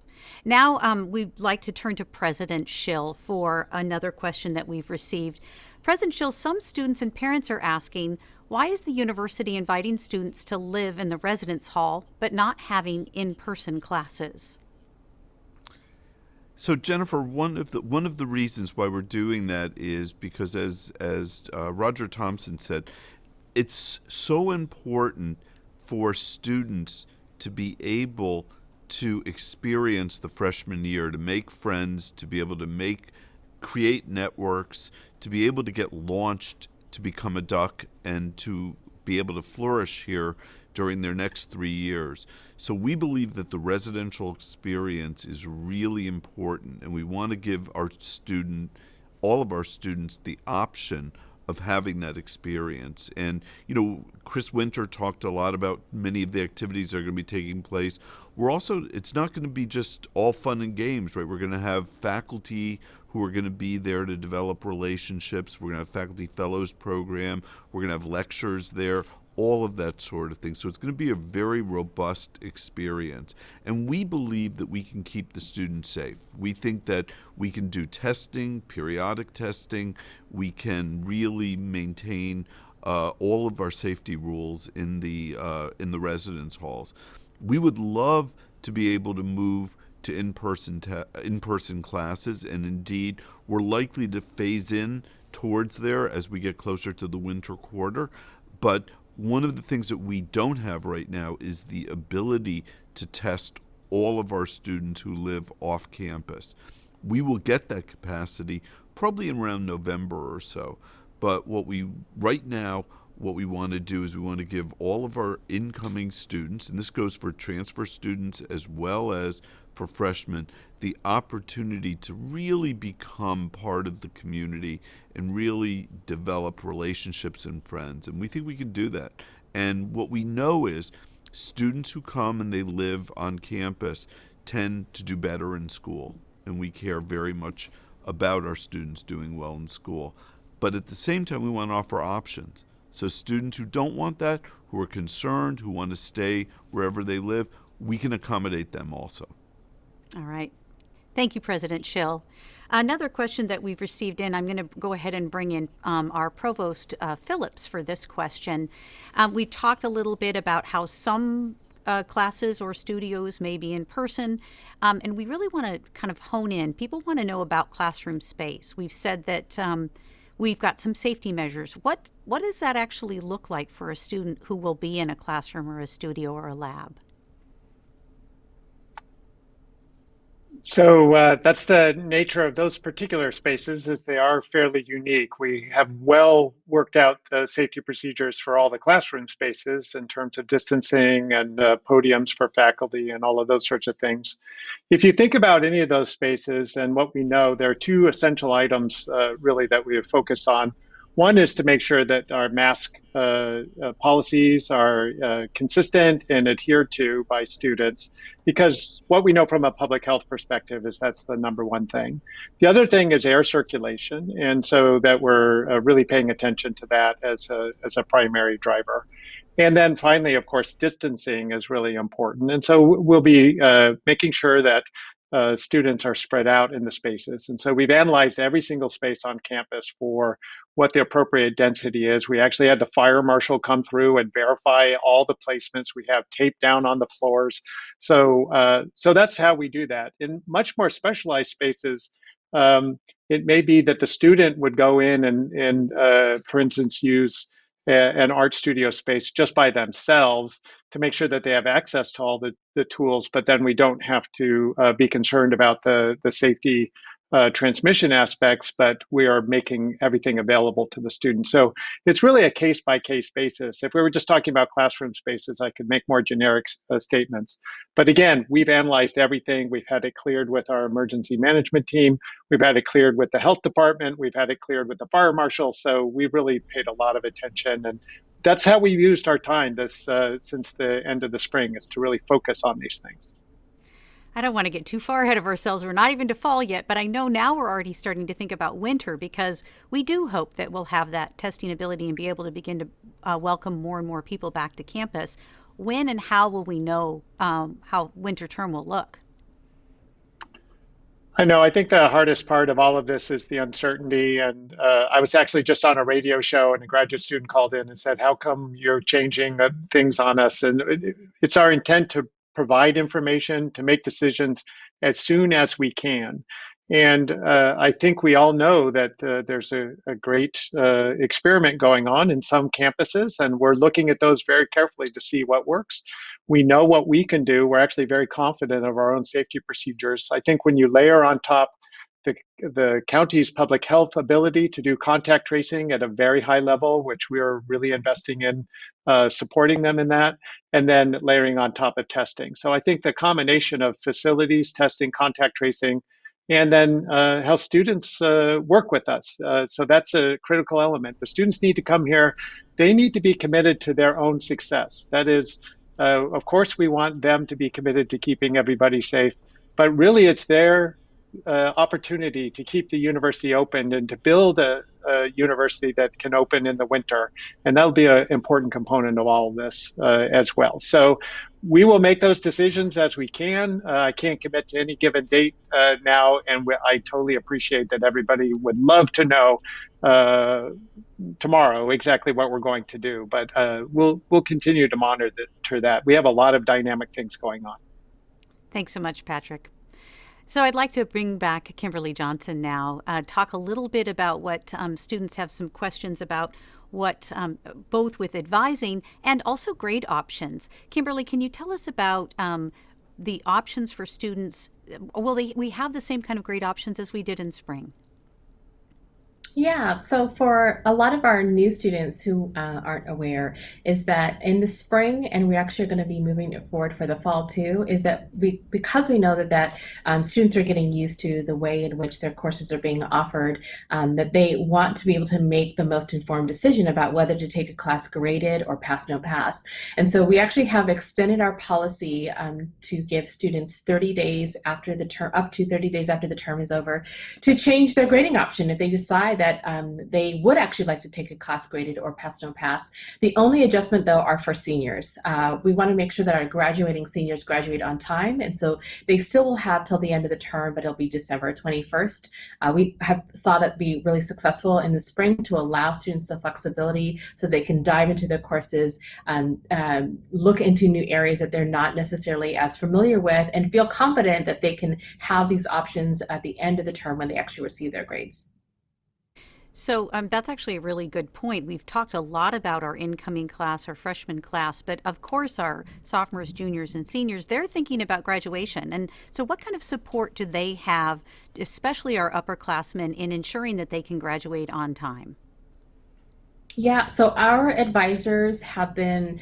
Now, we'd like to turn to President Schill for another question that we've received. President Schill, some students and parents are asking, why is the university inviting students to live in the residence hall but not having in-person classes? So Jennifer, one of the reasons why we're doing that is because, as Roger Thompson said, it's so important for students to be able to experience the freshman year, to make friends, to be able to create networks, to be able to get launched to become a duck, and to be able to flourish here during their next 3 years. So we believe that the residential experience is really important, and we want to give all of our students the option of having that experience. And, Chris Winter talked a lot about many of the activities that are going to be taking place. It's not going to be just all fun and games, right? We're going to have faculty who are going to be there to develop relationships. We're going to have faculty fellows program. We're going to have lectures there, all of that sort of thing. So it's going to be a very robust experience. And we believe that we can keep the students safe. We think that we can do testing, periodic testing. We can really maintain all of our safety rules in the residence halls. We would love to be able to move to in-person classes, and indeed we're likely to phase in towards there as we get closer to the winter quarter. But one of the things that we don't have right now is the ability to test all of our students who live off campus. We will get that capacity probably in around November or so. But right now, what we want to do is we want to give all of our incoming students, and this goes for transfer students as well as for freshmen, the opportunity to really become part of the community and really develop relationships and friends. And we think we can do that. And what we know is students who come and they live on campus tend to do better in school. And we care very much about our students doing well in school. But at the same time, we want to offer options. So students who don't want that, who are concerned, who want to stay wherever they live, we can accommodate them also. All right. Thank you, President Schill. Another question that we've received in, I'm going to go ahead and bring in our Provost Phillips for this question. We talked a little bit about how some classes or studios may be in person, and we really want to kind of hone in. People want to know about classroom space. We've said that we've got some safety measures. What does that actually look like for a student who will be in a classroom or a studio or a lab? So that's the nature of those particular spaces, is they are fairly unique. We have well worked out safety procedures for all the classroom spaces in terms of distancing and podiums for faculty and all of those sorts of things. If you think about any of those spaces and what we know, there are two essential items really that we have focused on. One is to make sure that our mask policies are consistent and adhered to by students, because what we know from a public health perspective is that's the number one thing. The other thing is air circulation, and so that we're really paying attention to that as a primary driver. And then finally, of course, distancing is really important. And so we'll be making sure that students are spread out in the spaces. And so we've analyzed every single space on campus for what the appropriate density is. We actually had the fire marshal come through and verify all the placements. We have tape down on the floors. So that's how we do that. In much more specialized spaces, it may be that the student would go in and for instance, use an art studio space just by themselves to make sure that they have access to all the tools, but then we don't have to be concerned about the safety transmission aspects, but we are making everything available to the students. So it's really a case-by-case basis. If we were just talking about classroom spaces, I could make more generic statements. But again, we've analyzed everything. We've had it cleared with our emergency management team. We've had it cleared with the health department. We've had it cleared with the fire marshal. So we've really paid a lot of attention. And that's how we've used our time since the end of the spring, is to really focus on these things. I don't want to get too far ahead of ourselves. We're not even to fall yet, but I know now we're already starting to think about winter, because we do hope that we'll have that testing ability and be able to begin to welcome more and more people back to campus. When and how will we know how winter term will look? I know. I think the hardest part of all of this is the uncertainty. And I was actually just on a radio show, and a graduate student called in and said, "How come you're changing things on us?" And it's our intent to provide information, to make decisions as soon as we can. And I think we all know that there's a great experiment going on in some campuses, and we're looking at those very carefully to see what works. We know what we can do. We're actually very confident of our own safety procedures. I think when you layer on top the county's public health ability to do contact tracing at a very high level, which we are really investing in supporting them in that, and then layering on top of testing. So I think the combination of facilities, testing, contact tracing, and then how students work with us. So that's a critical element. The students need to come here. They need to be committed to their own success. That is, of course, we want them to be committed to keeping everybody safe, but really it's their opportunity to keep the university open and to build a university that can open in the winter. And that'll be an important component of all of this as well. So we will make those decisions as we can. I can't commit to any given date now, and I totally appreciate that everybody would love to know tomorrow exactly what we're going to do. But we'll continue to monitor that. We have a lot of dynamic things going on. Thanks so much, Patrick. So I'd like to bring back Kimberly Johnson now, talk a little bit about what students have some questions about, what both with advising and also grade options. Kimberly, can you tell us about the options for students? Will we have the same kind of grade options as we did in spring? Yeah, so for a lot of our new students who aren't aware, is that in the spring, and we're actually going to be moving it forward for the fall too, is that because we know that students are getting used to the way in which their courses are being offered, that they want to be able to make the most informed decision about whether to take a class graded or pass no pass. And so we actually have extended our policy to give students 30 days after the term, up to 30 days after the term is over, to change their grading option if they decide that they would actually like to take a class graded or pass no pass. The only adjustment though are for seniors. We want to make sure that our graduating seniors graduate on time, and so they still will have till the end of the term, but it'll be December 21st. We have saw that be really successful in the spring to allow students the flexibility so they can dive into their courses, look into new areas that they're not necessarily as familiar with, and feel confident that they can have these options at the end of the term when they actually receive their grades. So that's actually a really good point. We've talked a lot about our incoming class, our freshman class, but of course our sophomores, juniors, and seniors, they're thinking about graduation. And so what kind of support do they have, especially our upperclassmen, in ensuring that they can graduate on time? Yeah, so our advisors have been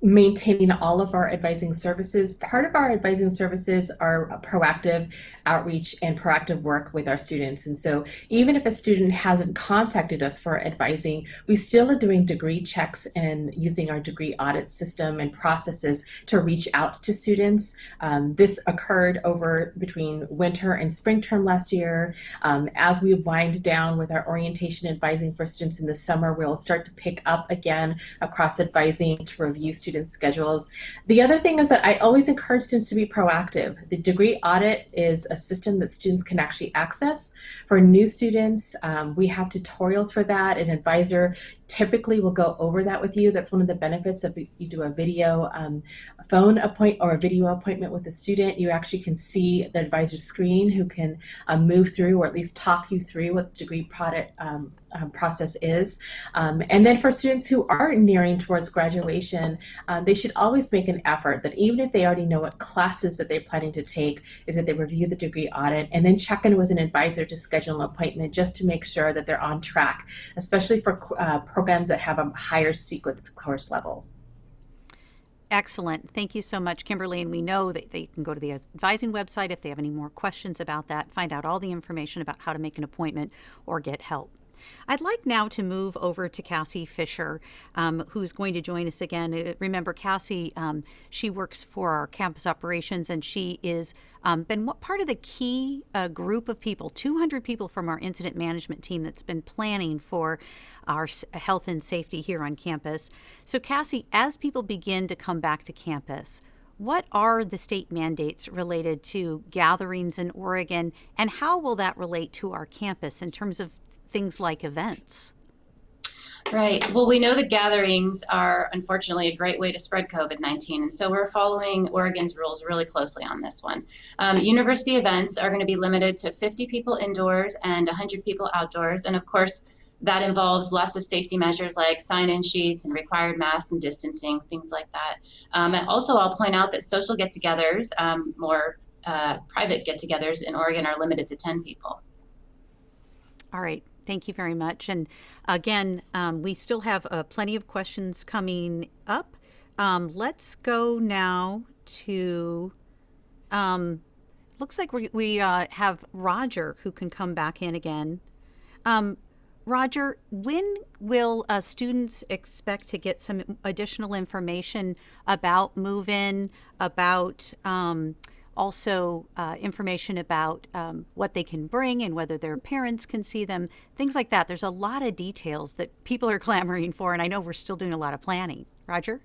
maintaining all of our advising services. Part of our advising services are proactive outreach and proactive work with our students. And so even if a student hasn't contacted us for advising, we still are doing degree checks and using our degree audit system and processes to reach out to students. This occurred over between winter and spring term last year. As we wind down with our orientation advising for students in the summer, we'll start to pick up again across advising to review student schedules. The other thing is that I always encourage students to be proactive. The degree audit is a system that students can actually access. For new students, we have tutorials for that. An advisor typically will go over that with you. That's one of the benefits of you do a video phone appointment or a video appointment with a student. You actually can see the advisor's screen who can move through or at least talk you through what the degree product process is. And then for students who are nearing towards graduation, they should always make an effort that even if they already know what classes that they're planning to take, is that they review the degree audit and then check in with an advisor to schedule an appointment just to make sure that they're on track, especially for programs that have a higher sequence course level. Excellent. Thank you so much, Kimberly. And we know that they can go to the advising website if they have any more questions about that, find out all the information about how to make an appointment or get help. I'd like now to move over to Cassie Fisher, who's going to join us again. Remember, Cassie, she works for our campus operations, and she is been part of the key group of people, 200 people from our incident management team that's been planning for our health and safety here on campus. So, Cassie, as people begin to come back to campus, what are the state mandates related to gatherings in Oregon, and how will that relate to our campus in terms of things like events? Right. Well, we know that gatherings are unfortunately a great way to spread COVID-19. And so we're following Oregon's rules really closely on this one. University events are going to be limited to 50 people indoors and 100 people outdoors. And of course, that involves lots of safety measures like sign-in sheets and required masks and distancing, things like that. And also, I'll point out that social get-togethers, more private get-togethers in Oregon are limited to 10 people. All right. Thank you very much. And again, we still have plenty of questions coming up. Let's go now to, looks like we have Roger who can come back in again. Roger, when will students expect to get some additional information about move-in, about also information about what they can bring and whether their parents can see them, things like that? There's a lot of details that people are clamoring for, and I know we're still doing a lot of planning. Roger?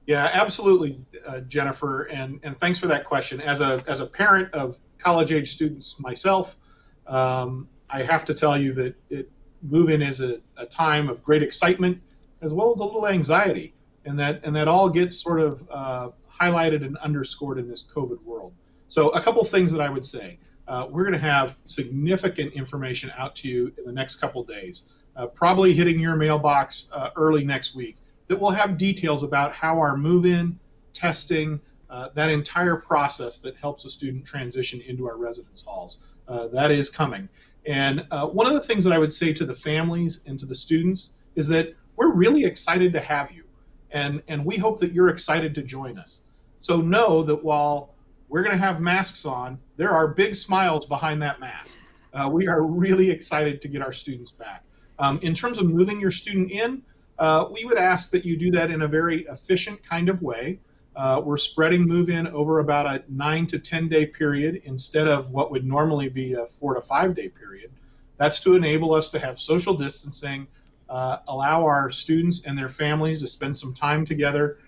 Yeah, absolutely, Jennifer, and thanks for that question. As a parent of college-age students myself, I have to tell you that move-in is a time of great excitement as well as a little anxiety, and that all gets sort of highlighted and underscored in this COVID world. So a couple things that I would say. We're going to have significant information out to you in the next couple days, probably hitting your mailbox early next week, that will have details about how our move-in, testing, that entire process that helps a student transition into our residence halls. That is coming. And one of the things that I would say to the families and to the students is that we're really excited to have you. And we hope that you're excited to join us. So know that while we're going to have masks on, there are big smiles behind that mask. We are really excited to get our students back. In terms of moving your student in, we would ask that you do that in a very efficient kind of way. We're spreading move-in over about a 9 to 10 day period instead of what would normally be a 4 to 5 day period. That's to enable us to have social distancing, allow our students and their families to spend some time together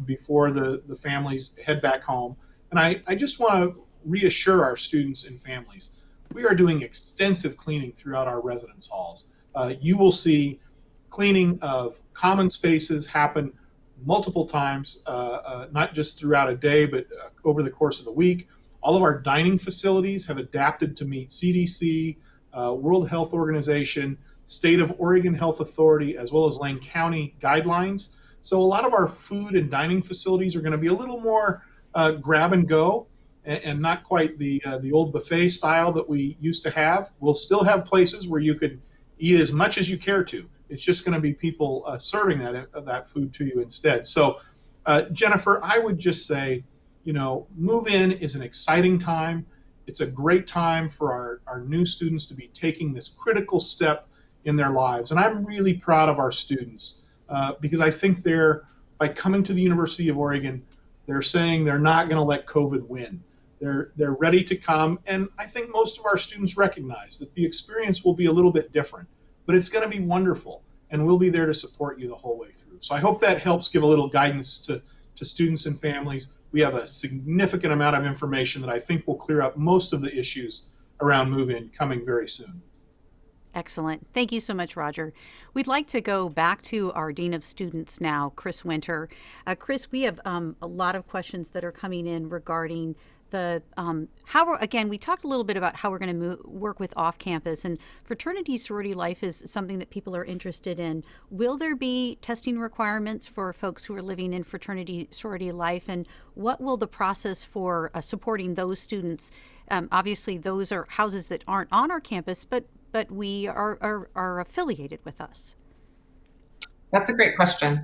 before the families head back home. And I just want to reassure our students and families, we are doing extensive cleaning throughout our residence halls. You will see cleaning of common spaces happen multiple times, not just throughout a day, but over the course of the week. All of our dining facilities have adapted to meet CDC World Health Organization, State of Oregon Health Authority, as well as Lane County guidelines. So a lot of our food and dining facilities are going to be a little more grab and go, and not quite the old buffet style that we used to have. We'll still have places where you could eat as much as you care to. It's just going to be people serving that food to you instead. So, Jennifer, I would just say, move in is an exciting time. It's a great time for our new students to be taking this critical step in their lives. And I'm really proud of our students because I think by coming to the University of Oregon, they're saying they're not going to let COVID win. They're ready to come. And I think most of our students recognize that the experience will be a little bit different, but it's going to be wonderful. And we'll be there to support you the whole way through. So I hope that helps give a little guidance to students and families. We have a significant amount of information that I think will clear up most of the issues around move-in coming very soon. Excellent. Thank you so much, Roger. We'd like to go back to our Dean of Students now, Chris Winter. Chris, we have a lot of questions that are coming in regarding the again, we talked a little bit about how we're going to work with off-campus, and fraternity sorority life is something that people are interested in. Will there be testing requirements for folks who are living in fraternity sorority life, and what will the process for supporting those students? Obviously, those are houses that aren't on our campus, but we are affiliated with us. That's a great question.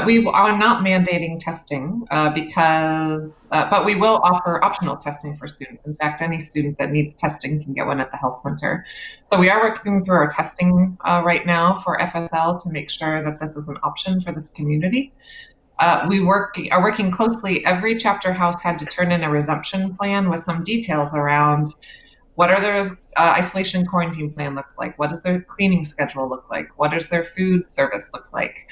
We are not mandating testing but we will offer optional testing for students. In fact, any student that needs testing can get one at the health center. So we are working through our testing right now for FSL to make sure that this is an option for this community. We are working closely. Every chapter house had to turn in a resumption plan with some details around what are their isolation quarantine plan looks like? What does their cleaning schedule look like? What does their food service look like?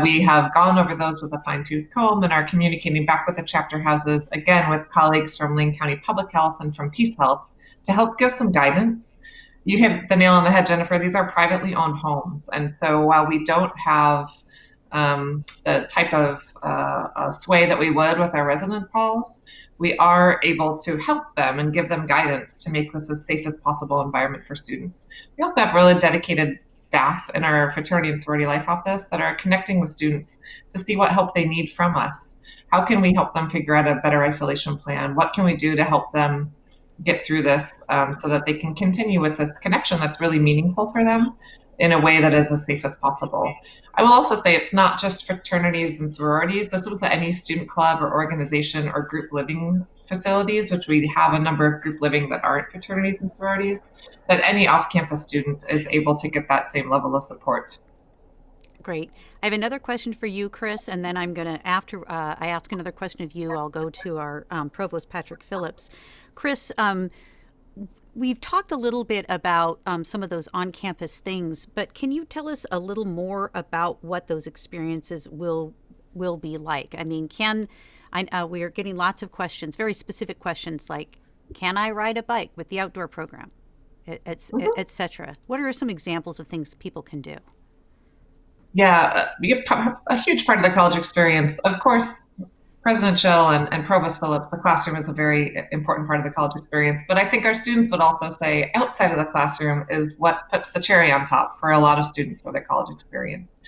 We have gone over those with a fine-tooth comb and are communicating back with the chapter houses, again, with colleagues from Lane County Public Health and from Peace Health to help give some guidance. You hit the nail on the head, Jennifer. These are privately owned homes. And so while we don't have the type of sway that we would with our residence halls, we are able to help them and give them guidance to make this as safe as possible environment for students. We also have really dedicated staff in our fraternity and sorority life office that are connecting with students to see what help they need from us. How can we help them figure out a better isolation plan? What can we do to help them get through this so that they can continue with this connection that's really meaningful for them in a way that is as safe as possible? I will also say it's not just fraternities and sororities. This is with any student club or organization or group living facilities, which we have a number of group living that aren't fraternities and sororities, that any off-campus student is able to get that same level of support. Great. I have another question for you, Chris, and then I'm going to, after I ask another question of you, I'll go to our Provost Patrick Phillips. Chris, we've talked a little bit about some of those on-campus things, but can you tell us a little more about what those experiences will be like? I mean, we are getting lots of questions, very specific questions like, can I ride a bike with the outdoor program, et cetera? What are some examples of things people can do? Yeah, a huge part of the college experience, of course, President Schill and Provost Phillips, the classroom is a very important part of the college experience. But I think our students would also say outside of the classroom is what puts the cherry on top for a lot of students for their college experience.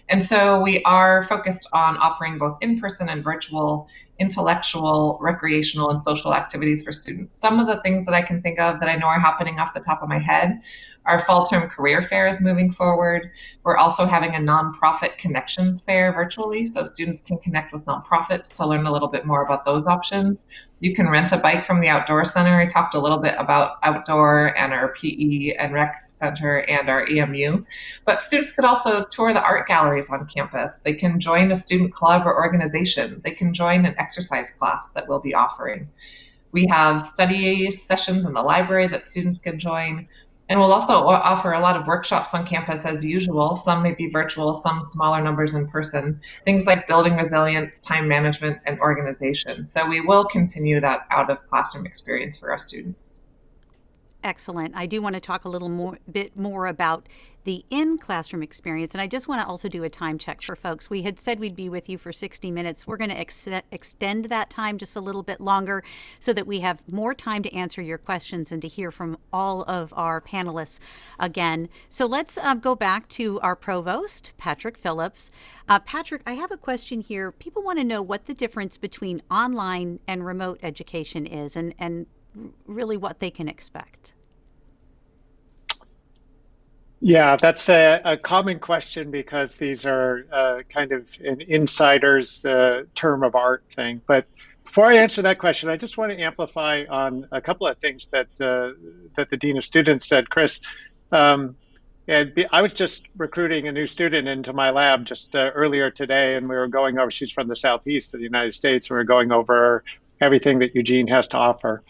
And so we are focused on offering both in-person and virtual intellectual, recreational, and social activities for students. Some of the things that I can think of that I know are happening off the top of my head, our fall term career fair is moving forward. We're also having a nonprofit connections fair virtually, so students can connect with nonprofits to learn a little bit more about those options. You can rent a bike from the Outdoor Center. I talked a little bit about outdoor and our PE and rec center and our EMU, but students could also tour the art galleries on campus. They can join a student club or organization. They can join an exercise class that we'll be offering. We have study sessions in the library that students can join. And we'll also offer a lot of workshops on campus as usual. Some may be virtual, some smaller numbers in person. Things like building resilience, time management, and organization. So we will continue that out of classroom experience for our students. Excellent. I do want to talk a little bit more about the in-classroom experience. And I just want to also do a time check for folks. We had said we'd be with you for 60 minutes. We're going to extend that time just a little bit longer so that we have more time to answer your questions and to hear from all of our panelists again. So let's go back to our provost, Patrick Phillips. Patrick, I have a question here. People want to know what the difference between online and remote education is and really what they can expect. Yeah, that's a common question because these are kind of an insider's term of art thing. But before I answer that question, I just want to amplify on a couple of things that that the Dean of Students said, Chris. I was just recruiting a new student into my lab just earlier today, and we were going over, she's from the southeast of the United States, and we were going over everything that Eugene has to offer.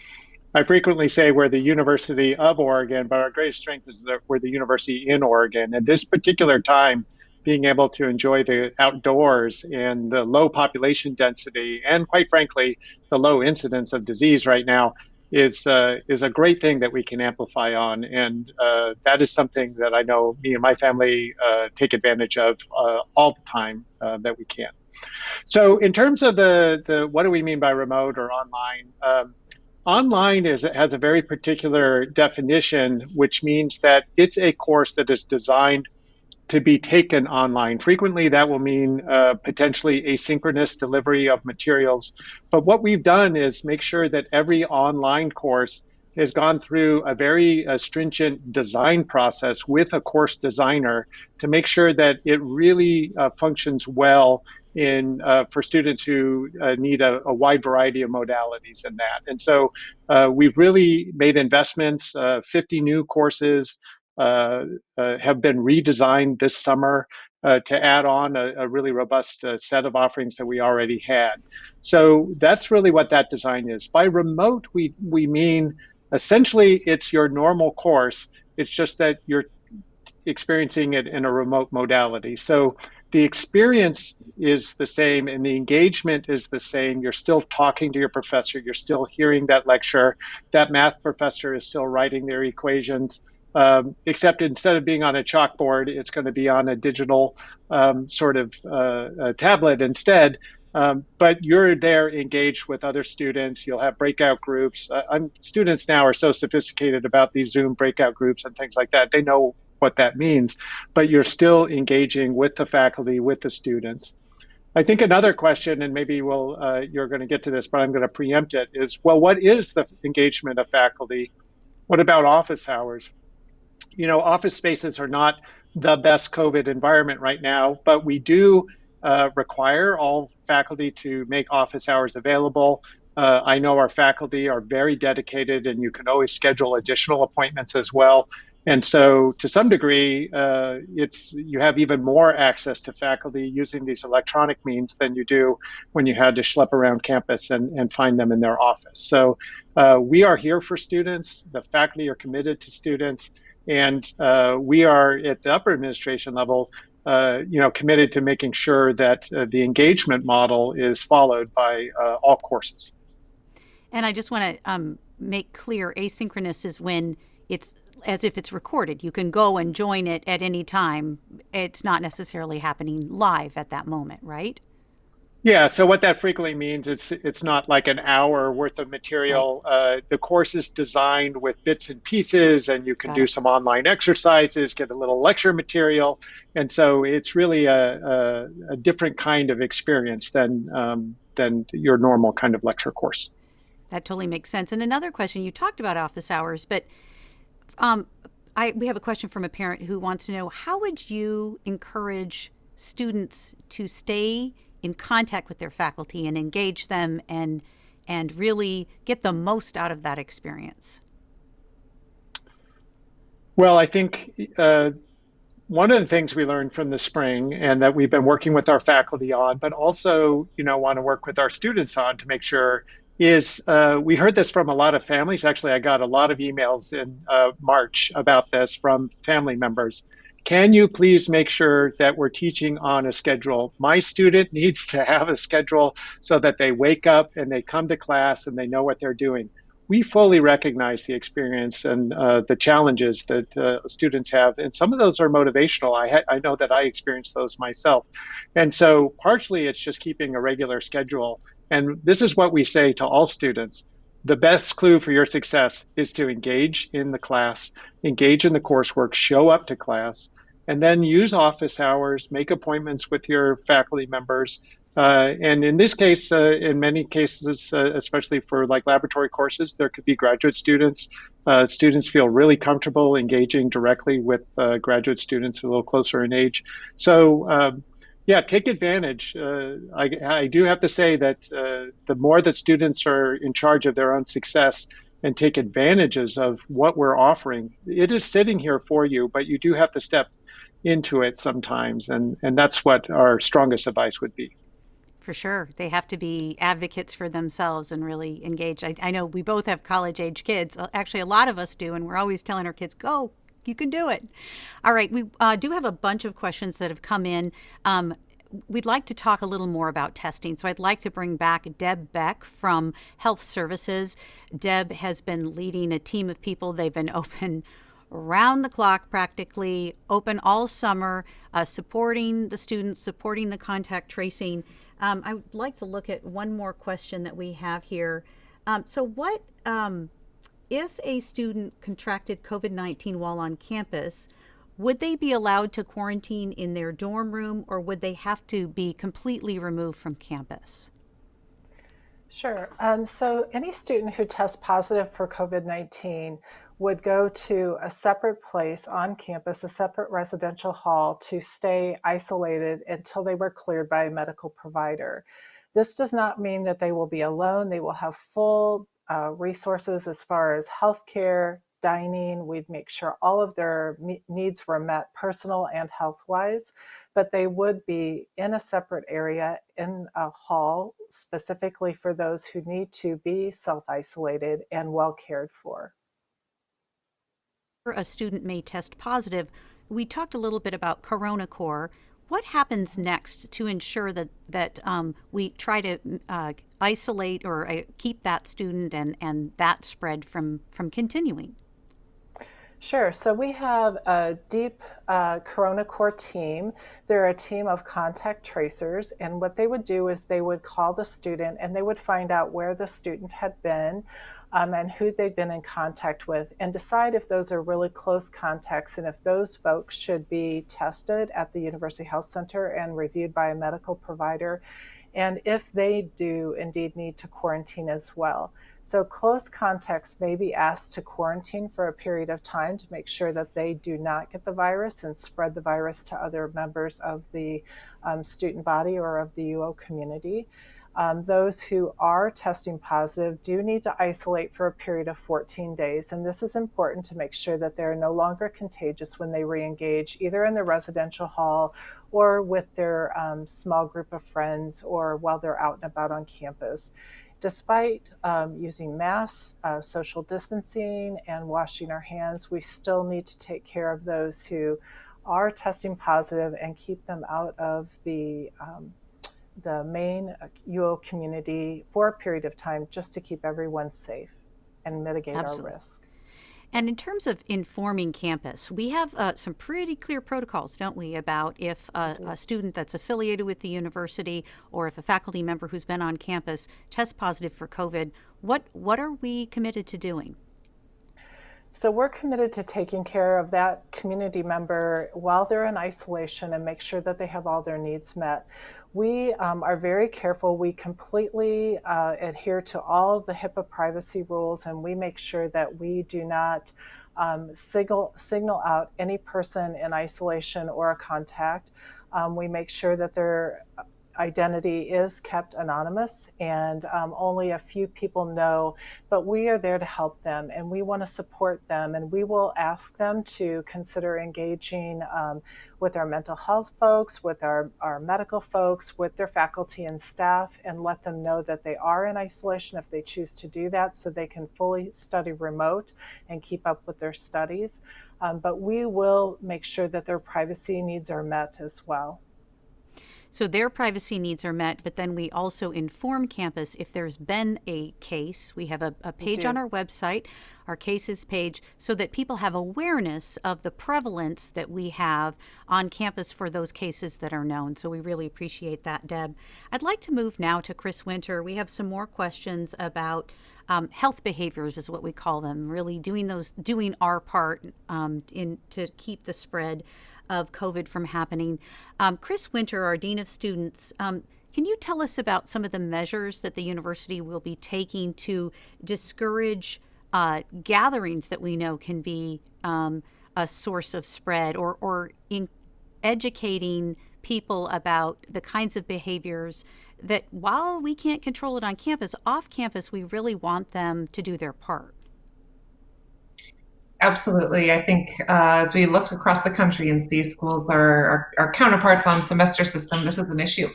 I frequently say we're the University of Oregon, but our greatest strength is that we're the University in Oregon. At this particular time, being able to enjoy the outdoors and the low population density and, quite frankly, the low incidence of disease right now is a great thing that we can amplify on. And that is something that I know me and my family take advantage of all the time that we can. So in terms of the what do we mean by remote or online? Online has a very particular definition, which means that it's a course that is designed to be taken online. Frequently, that will mean potentially asynchronous delivery of materials. But what we've done is make sure that every online course has gone through a very stringent design process with a course designer to make sure that it really functions well for students who need a wide variety of modalities in that. And so we've really made investments. 50 new courses have been redesigned this summer to add on a really robust set of offerings that we already had. So that's really what that design is. By remote, we mean essentially it's your normal course. It's just that you're experiencing it in a remote modality. So the experience is the same and the engagement is the same. You're still talking to your professor. You're still hearing that lecture. That math professor is still writing their equations, except instead of being on a chalkboard, it's going to be on a digital sort of tablet instead. But you're there engaged with other students. You'll have breakout groups. Students now are so sophisticated about these Zoom breakout groups and things like that. They know what that means, but you're still engaging with the faculty, with the students. I think another question, and maybe you're going to get to this, but I'm going to preempt it, is, well, what is the engagement of faculty? What about office hours? You know, office spaces are not the best COVID environment right now, but we do require all faculty to make office hours available. I know our faculty are very dedicated, and you can always schedule additional appointments as well. And so to some degree, you have even more access to faculty using these electronic means than you do when you had to schlep around campus and find them in their office. So we are here for students. The faculty are committed to students. And we are at the upper administration level, committed to making sure that the engagement model is followed by all courses. And I just want to make clear, asynchronous is when it's as if it's recorded. You can go and join it at any time. It's not necessarily happening live at that moment, right? Yeah, so what that frequently means is it's not like an hour worth of material. Right. The course is designed with bits and pieces, and you can do some online exercises, get a little lecture material. And so it's really a different kind of experience than your normal kind of lecture course. That totally makes sense. And another question, you talked about office hours, but we have a question from a parent who wants to know, how would you encourage students to stay in contact with their faculty and engage them and really get the most out of that experience? Well, I think one of the things we learned from the spring, and that we've been working with our faculty on, but also want to work with our students on to make sure, is we heard this from a lot of families. Actually, I got a lot of emails in March about this from family members. Can you please make sure that we're teaching on a schedule? My student needs to have a schedule so that they wake up and they come to class and they know what they're doing. we fully recognize the experience and the challenges that students have. And some of those are motivational. I know that I experienced those myself. And so partially it's just keeping a regular schedule. And this is what we say to all students. The best clue for your success is to engage in the class, engage in the coursework, show up to class, and then use office hours, make appointments with your faculty members. And in this case, in many cases, especially for like laboratory courses, there could be graduate students. Students feel really comfortable engaging directly with graduate students a little closer in age. So yeah, take advantage. I do have to say that the more that students are in charge of their own success and take advantages of what we're offering, it is sitting here for you, but you do have to step into it sometimes. And that's what our strongest advice would be. For sure. They have to be advocates for themselves and really engage. I know we both have college age kids. Actually, a lot of us do. And we're always telling our kids, go, you can do it. All right. We do have a bunch of questions that have come in. We'd like to talk a little more about testing. So I'd like to bring back Deb Beck from Health Services. Deb has been leading a team of people. They've been open around the clock, practically open all summer, supporting the students, supporting the contact tracing. I would like to look at one more question that we have here. So what if a student contracted COVID-19 while on campus, would they be allowed to quarantine in their dorm room, or would they have to be completely removed from campus? Sure. So any student who tests positive for COVID-19 would go to a separate place on campus, a separate residential hall, to stay isolated until they were cleared by a medical provider. This does not mean that they will be alone. They will have full resources as far as healthcare, dining. We'd make sure all of their needs were met, personal and health-wise, but they would be in a separate area in a hall specifically for those who need to be self-isolated and well cared for. A student may test positive. We talked a little bit about Corona Core. What happens next to ensure that we try to isolate or keep that student and that spread from continuing? Sure. So we have a deep Corona Core team. They're a team of contact tracers, and what they would do is they would call the student and they would find out where the student had been and who they'd been in contact with, and decide if those are really close contacts and if those folks should be tested at the University Health Center and reviewed by a medical provider, and if they do indeed need to quarantine as well. So close contacts may be asked to quarantine for a period of time to make sure that they do not get the virus and spread the virus to other members of the student body or of the UO community. Those who are testing positive do need to isolate for a period of 14 days. And this is important to make sure that they're no longer contagious when they re-engage, either in the residential hall or with their small group of friends or while they're out and about on campus. Despite using masks, social distancing, and washing our hands, we still need to take care of those who are testing positive and keep them out of the main UO community for a period of time, just to keep everyone safe and mitigate our risk. And in terms of informing campus, we have some pretty clear protocols, don't we, about if a student that's affiliated with the university or if a faculty member who's been on campus tests positive for COVID, what are we committed to doing? So we're committed to taking care of that community member while they're in isolation and make sure that they have all their needs met. We are very careful. We completely adhere to all of the HIPAA privacy rules, and we make sure that we do not signal out any person in isolation or a contact. We make sure that their identity is kept anonymous and only a few people know, but we are there to help them and we want to support them, and we will ask them to consider engaging with our mental health folks, with our medical folks, with their faculty and staff, and let them know that they are in isolation if they choose to do that, so they can fully study remote and keep up with their studies. But we will make sure that their privacy needs are met as well. So their privacy needs are met, but then we also inform campus if there's been a case. We have a page on our website, our cases page, so that people have awareness of the prevalence that we have on campus for those cases that are known. So we really appreciate that, Deb. I'd like to move now to Chris Winter. We have some more questions about health behaviors, is what we call them, really doing our part to keep the spread of COVID from happening. Chris Winter, our Dean of Students, can you tell us about some of the measures that the university will be taking to discourage gatherings that we know can be a source of spread, or in educating people about the kinds of behaviors that, while we can't control it on campus, off campus, we really want them to do their part? Absolutely. I think as we look across the country and see schools are our counterparts on semester system, this is an issue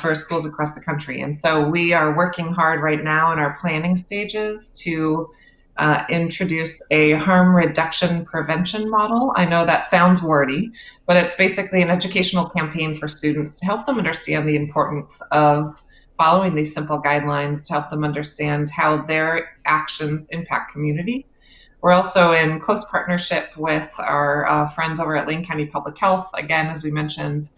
for schools across the country. And so we are working hard right now in our planning stages to introduce a harm reduction prevention model. I know that sounds wordy, but it's basically an educational campaign for students to help them understand the importance of following these simple guidelines, to help them understand how their actions impact community. We're also in close partnership with our friends over at Lane County Public Health, again, as we mentioned,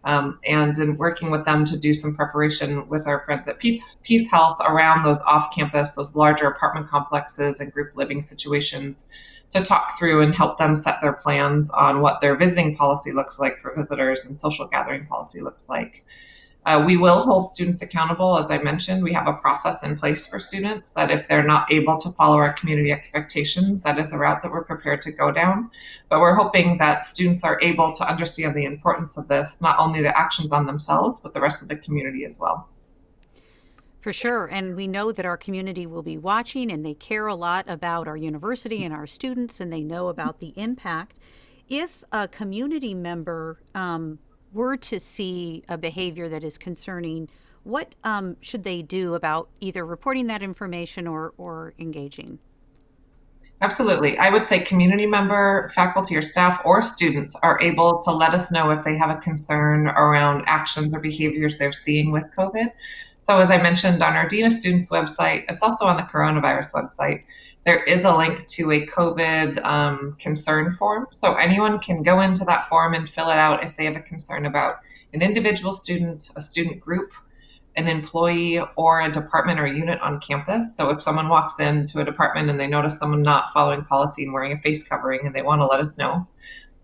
and in working with them to do some preparation with our friends at Peace Health around those off-campus, those larger apartment complexes and group living situations, to talk through and help them set their plans on what their visiting policy looks like for visitors and social gathering policy looks like. We will hold students accountable. As I mentioned, we have a process in place for students that if they're not able to follow our community expectations, that is a route that we're prepared to go down. But we're hoping that students are able to understand the importance of this, not only the actions on themselves, but the rest of the community as well. For sure. And we know that our community will be watching, and they care a lot about our university and our students, and they know about the impact. If a community member were to see a behavior that is concerning, what should they do about either reporting that information or engaging? Absolutely. I would say community member, faculty or staff or students are able to let us know if they have a concern around actions or behaviors they're seeing with COVID. So as I mentioned on our Dean of Students website, it's also on the coronavirus website, there is a link to a COVID concern form. So anyone can go into that form and fill it out if they have a concern about an individual student, a student group, an employee, or a department or unit on campus. So if someone walks into a department and they notice someone not following policy and wearing a face covering and they want to let us know,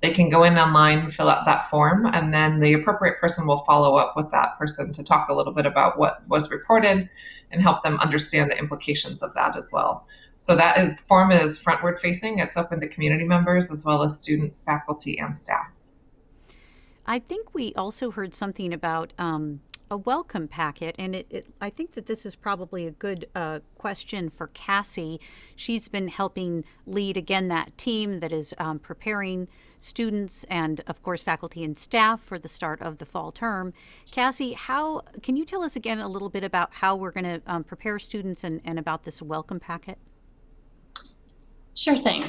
they can go in online, fill out that form, and then the appropriate person will follow up with that person to talk a little bit about what was reported and help them understand the implications of that as well. So the form is frontward facing. It's open to community members as well as students, faculty, and staff. I think we also heard something about a welcome packet, and I think that this is probably a good question for Cassie. She's been helping lead, again, that team that is preparing students and, of course, faculty and staff for the start of the fall term. Cassie, can you tell us again a little bit about how we're going to prepare students and about this welcome packet? Sure thing.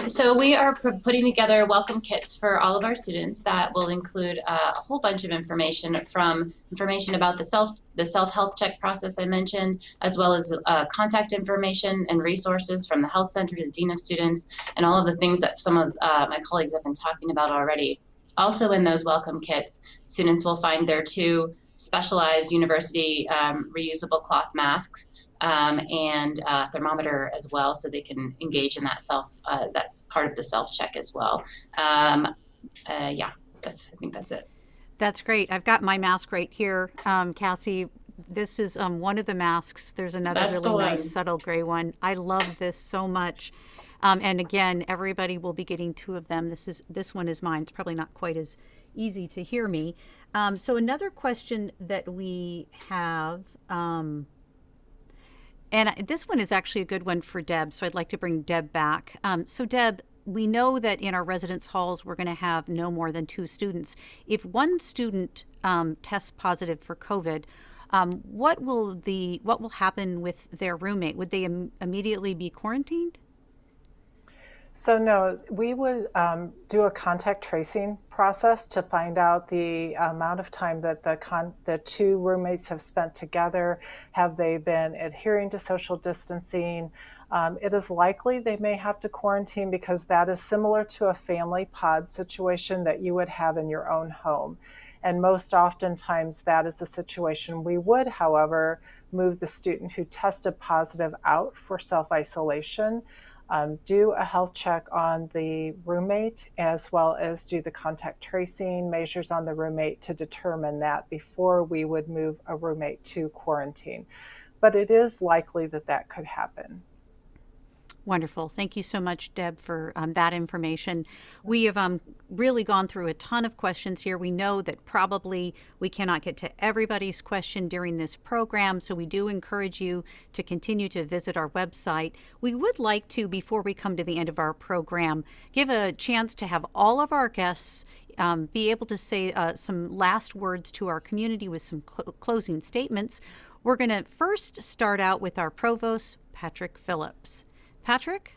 So we are putting together welcome kits for all of our students that will include a whole bunch of information, from information about the self-health check process I mentioned, as well as contact information and resources from the health center to the Dean of Students, and all of the things that some of my colleagues have been talking about already. Also in those welcome kits, students will find their 2 specialized university reusable cloth masks, and thermometer as well, so they can engage in that that's part of the self-check as well. Yeah, I think that's it. That's great. I've got my mask right here, Cassie. This is one of the masks. There's another really nice subtle gray one. I love this so much. And again, everybody will be getting 2 of them. This one is mine. It's probably not quite as easy to hear me. So another question that we have, and this one is actually a good one for Deb, so I'd like to bring Deb back. So Deb, we know that in our residence halls, we're going to have no more than 2 students. If one student tests positive for COVID, what will happen with their roommate? Would they immediately be quarantined? So no, we would do a contact tracing process to find out the amount of time that the two roommates have spent together. Have they been adhering to social distancing? It is likely they may have to quarantine because that is similar to a family pod situation that you would have in your own home. And most oftentimes that is the situation. We would, however, move the student who tested positive out for self-isolation, do a health check on the roommate, as well as do the contact tracing measures on the roommate to determine that before we would move a roommate to quarantine. But it is likely that that could happen. Wonderful. Thank you so much, Deb, for that information. We have really gone through a ton of questions here. We know that probably we cannot get to everybody's question during this program, so we do encourage you to continue to visit our website. We would like to, before we come to the end of our program, give a chance to have all of our guests be able to say some last words to our community with some closing statements. We're going to first start out with our provost, Patrick Phillips. Patrick?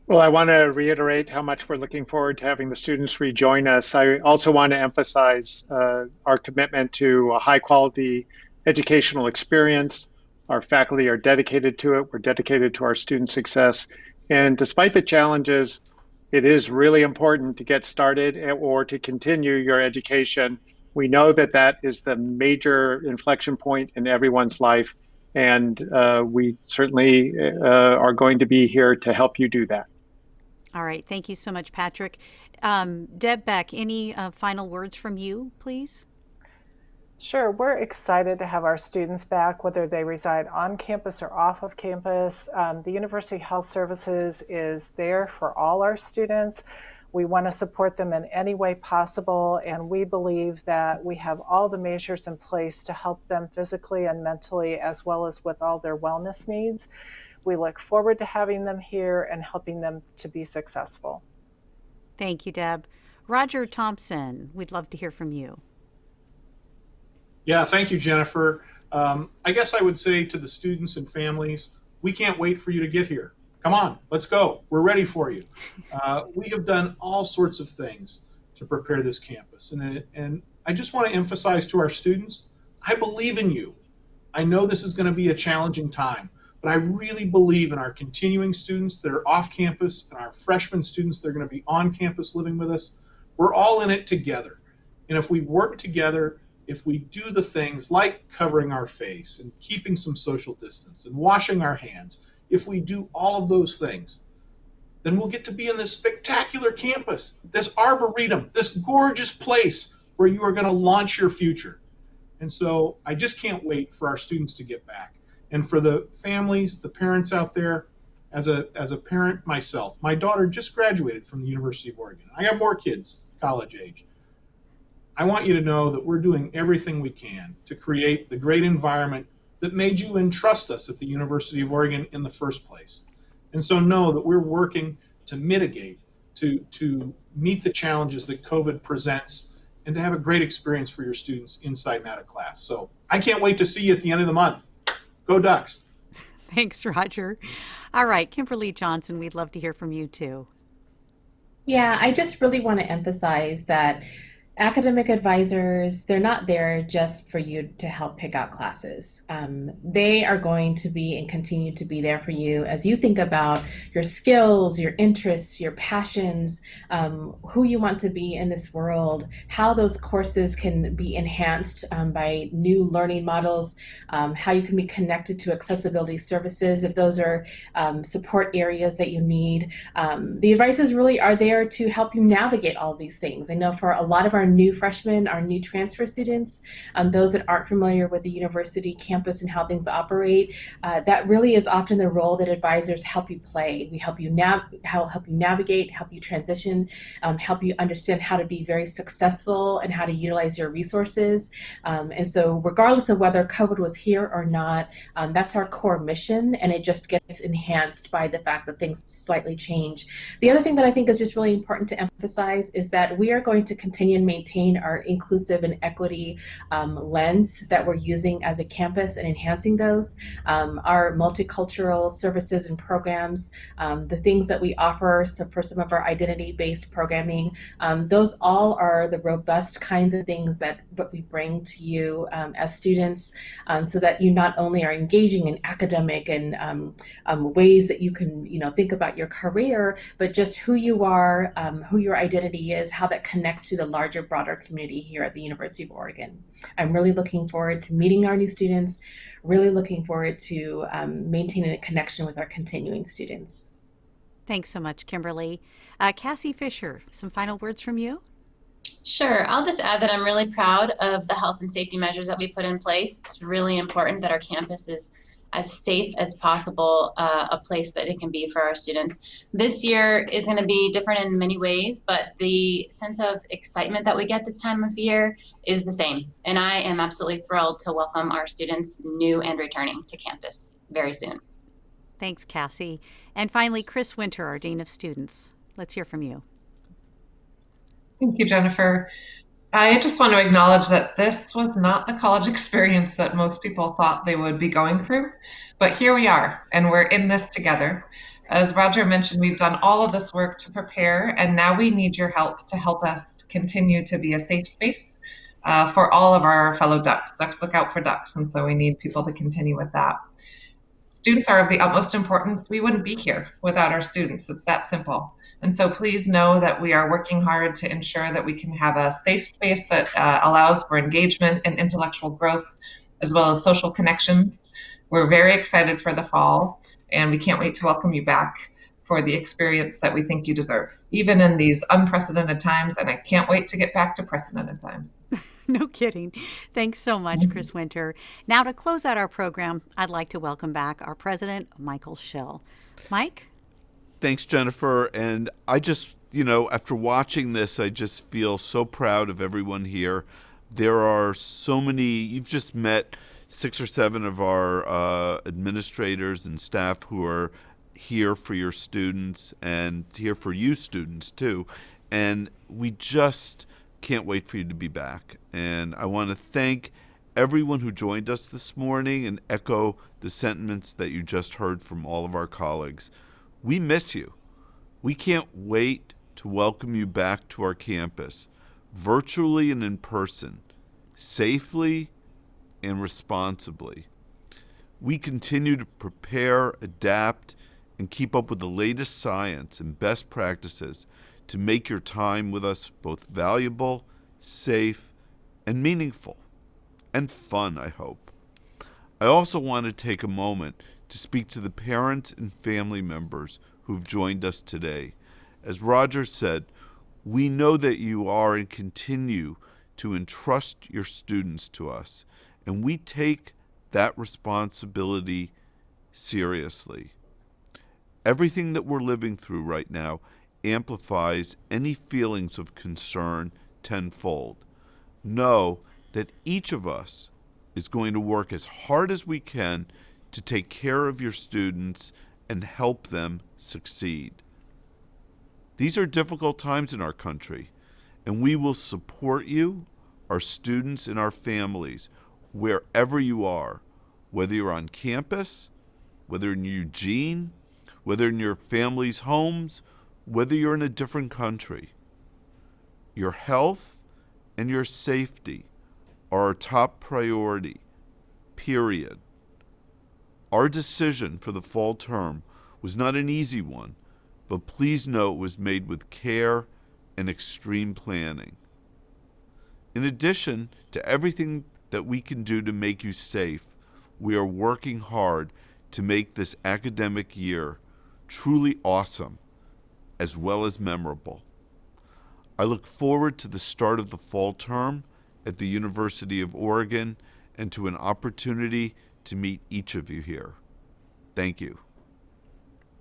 Well, I want to reiterate how much we're looking forward to having the students rejoin us. I also want to emphasize our commitment to a high quality educational experience. Our faculty are dedicated to it. We're dedicated to our student success. And despite the challenges, it is really important to get started or to continue your education. We know that that is the major inflection point in everyone's life. And we certainly are going to be here to help you do that. All right. Thank you so much, Patrick. Deb Beck, any final words from you, please? Sure. We're excited to have our students back, whether they reside on campus or off of campus. The University Health Services is there for all our students. We want to support them in any way possible, and we believe that we have all the measures in place to help them physically and mentally, as well as with all their wellness needs. We look forward to having them here and helping them to be successful. Thank you, Deb. Roger Thompson, we'd love to hear from you. Yeah, thank you, Jennifer. I guess I would say to the students and families, we can't wait for you to get here. Come on, let's go. We're ready for you. We have done all sorts of things to prepare this campus. And I just want to emphasize to our students, I believe in you. I know this is going to be a challenging time, but I really believe in our continuing students that are off campus and our freshman students that are going to be on campus living with us. We're all in it together. And if we work together, if we do the things like covering our face and keeping some social distance and washing our hands, if we do all of those things, then we'll get to be in this spectacular campus, this arboretum, this gorgeous place where you are going to launch your future. And so I just can't wait for our students to get back. And for the families, the parents out there, as a parent myself, my daughter just graduated from the University of Oregon. I got more kids, college age. I want you to know that we're doing everything we can to create the great environment that made you entrust us at the University of Oregon in the first place. And so know that we're working to mitigate, to meet the challenges that COVID presents, and to have a great experience for your students inside and out of class. So I can't wait to see you at the end of the month. Go Ducks. Thanks, Roger. All right, Kimberly Johnson, we'd love to hear from you too. Yeah, I just really want to emphasize that academic advisors, they're not there just for you to help pick out classes. They are going to be and continue to be there for you as you think about your skills, your interests, your passions, who you want to be in this world, how those courses can be enhanced by new learning models, how you can be connected to accessibility services if those are support areas that you need. The advisors really are there to help you navigate all these things. I know for a lot of our new freshmen, our new transfer students, those that aren't familiar with the university campus and how things operate, that really is often the role that advisors help you play. We help you navigate, help you transition, help you understand how to be very successful and how to utilize your resources. And so regardless of whether COVID was here or not, that's our core mission, and it just gets enhanced by the fact that things slightly change. The other thing that I think is just really important to emphasize is that we are going to continue and maintain our inclusive and equity lens that we're using as a campus and enhancing those. Our multicultural services and programs, the things that we offer for some of our identity-based programming, those all are the robust kinds of things that we bring to you as students, so that you not only are engaging in academic and ways that you can think about your career, but just who you are, who your identity is, how that connects to the larger, broader community here at the University of Oregon. I'm really looking forward to meeting our new students, really looking forward to maintaining a connection with our continuing students. Thanks so much, Kimberly. Cassie Fisher, some final words from you? Sure. I'll just add that I'm really proud of the health and safety measures that we put in place. It's really important that our campus is as safe as possible, a place that it can be for our students. This year is going to be different in many ways, but the sense of excitement that we get this time of year is the same. And I am absolutely thrilled to welcome our students, new and returning, to campus very soon. Thanks, Cassie. And finally, Chris Winter, our Dean of Students. Let's hear from you. Thank you, Jennifer. I just want to acknowledge that this was not the college experience that most people thought they would be going through, but here we are, and we're in this together. As Roger mentioned, we've done all of this work to prepare, and now we need your help to help us continue to be a safe space for all of our fellow ducks. Ducks look out for ducks, and so we need people to continue with that. Students are of the utmost importance. We wouldn't be here without our students. It's that simple. And so please know that we are working hard to ensure that we can have a safe space that allows for engagement and intellectual growth, as well as social connections. We're very excited for the fall, and we can't wait to welcome you back for the experience that we think you deserve, even in these unprecedented times. And I can't wait to get back to precedented times. No kidding. Thanks so much, Chris Winter. Now, to close out our program, I'd like to welcome back our president, Michael Schill. Mike? Thanks, Jennifer. And I just, after watching this, I just feel so proud of everyone here. There are so many, you've just met 6 or 7 of our administrators and staff who are here for your students and here for you students too. And we just can't wait for you to be back. And I want to thank everyone who joined us this morning and echo the sentiments that you just heard from all of our colleagues. We miss you. We can't wait to welcome you back to our campus, virtually and in person, safely and responsibly. We continue to prepare, adapt, and keep up with the latest science and best practices to make your time with us both valuable, safe, and meaningful, and fun, I hope. I also want to take a moment to speak to the parents and family members who've joined us today. As Roger said, we know that you are and continue to entrust your students to us, and we take that responsibility seriously. Everything that we're living through right now amplifies any feelings of concern tenfold. Know that each of us is going to work as hard as we can to take care of your students and help them succeed. These are difficult times in our country, and we will support you, our students, and our families wherever you are, whether you're on campus, whether in Eugene, whether in your family's homes, whether you're in a different country. Your health and your safety are our top priority, period. Our decision for the fall term was not an easy one, but please know it was made with care and extreme planning. In addition to everything that we can do to make you safe, we are working hard to make this academic year truly awesome as well as memorable. I look forward to the start of the fall term at the University of Oregon and to an opportunity to meet each of you here. Thank you.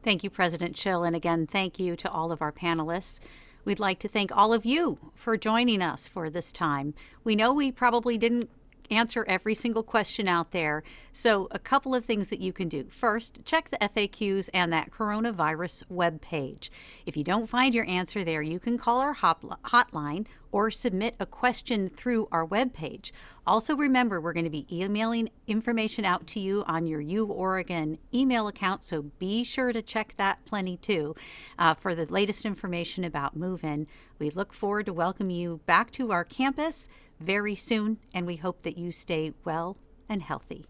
Thank you, President Schill. And again, thank you to all of our panelists. We'd like to thank all of you for joining us for this time. We know we probably didn't answer every single question out there. So a couple of things that you can do. First, check the FAQs and that coronavirus webpage. If you don't find your answer there, you can call our hotline or submit a question through our webpage. Also remember, we're going to be emailing information out to you on your U Oregon email account, so be sure to check that plenty too for the latest information about move-in. We look forward to welcoming you back to our campus very soon, and we hope that you stay well and healthy.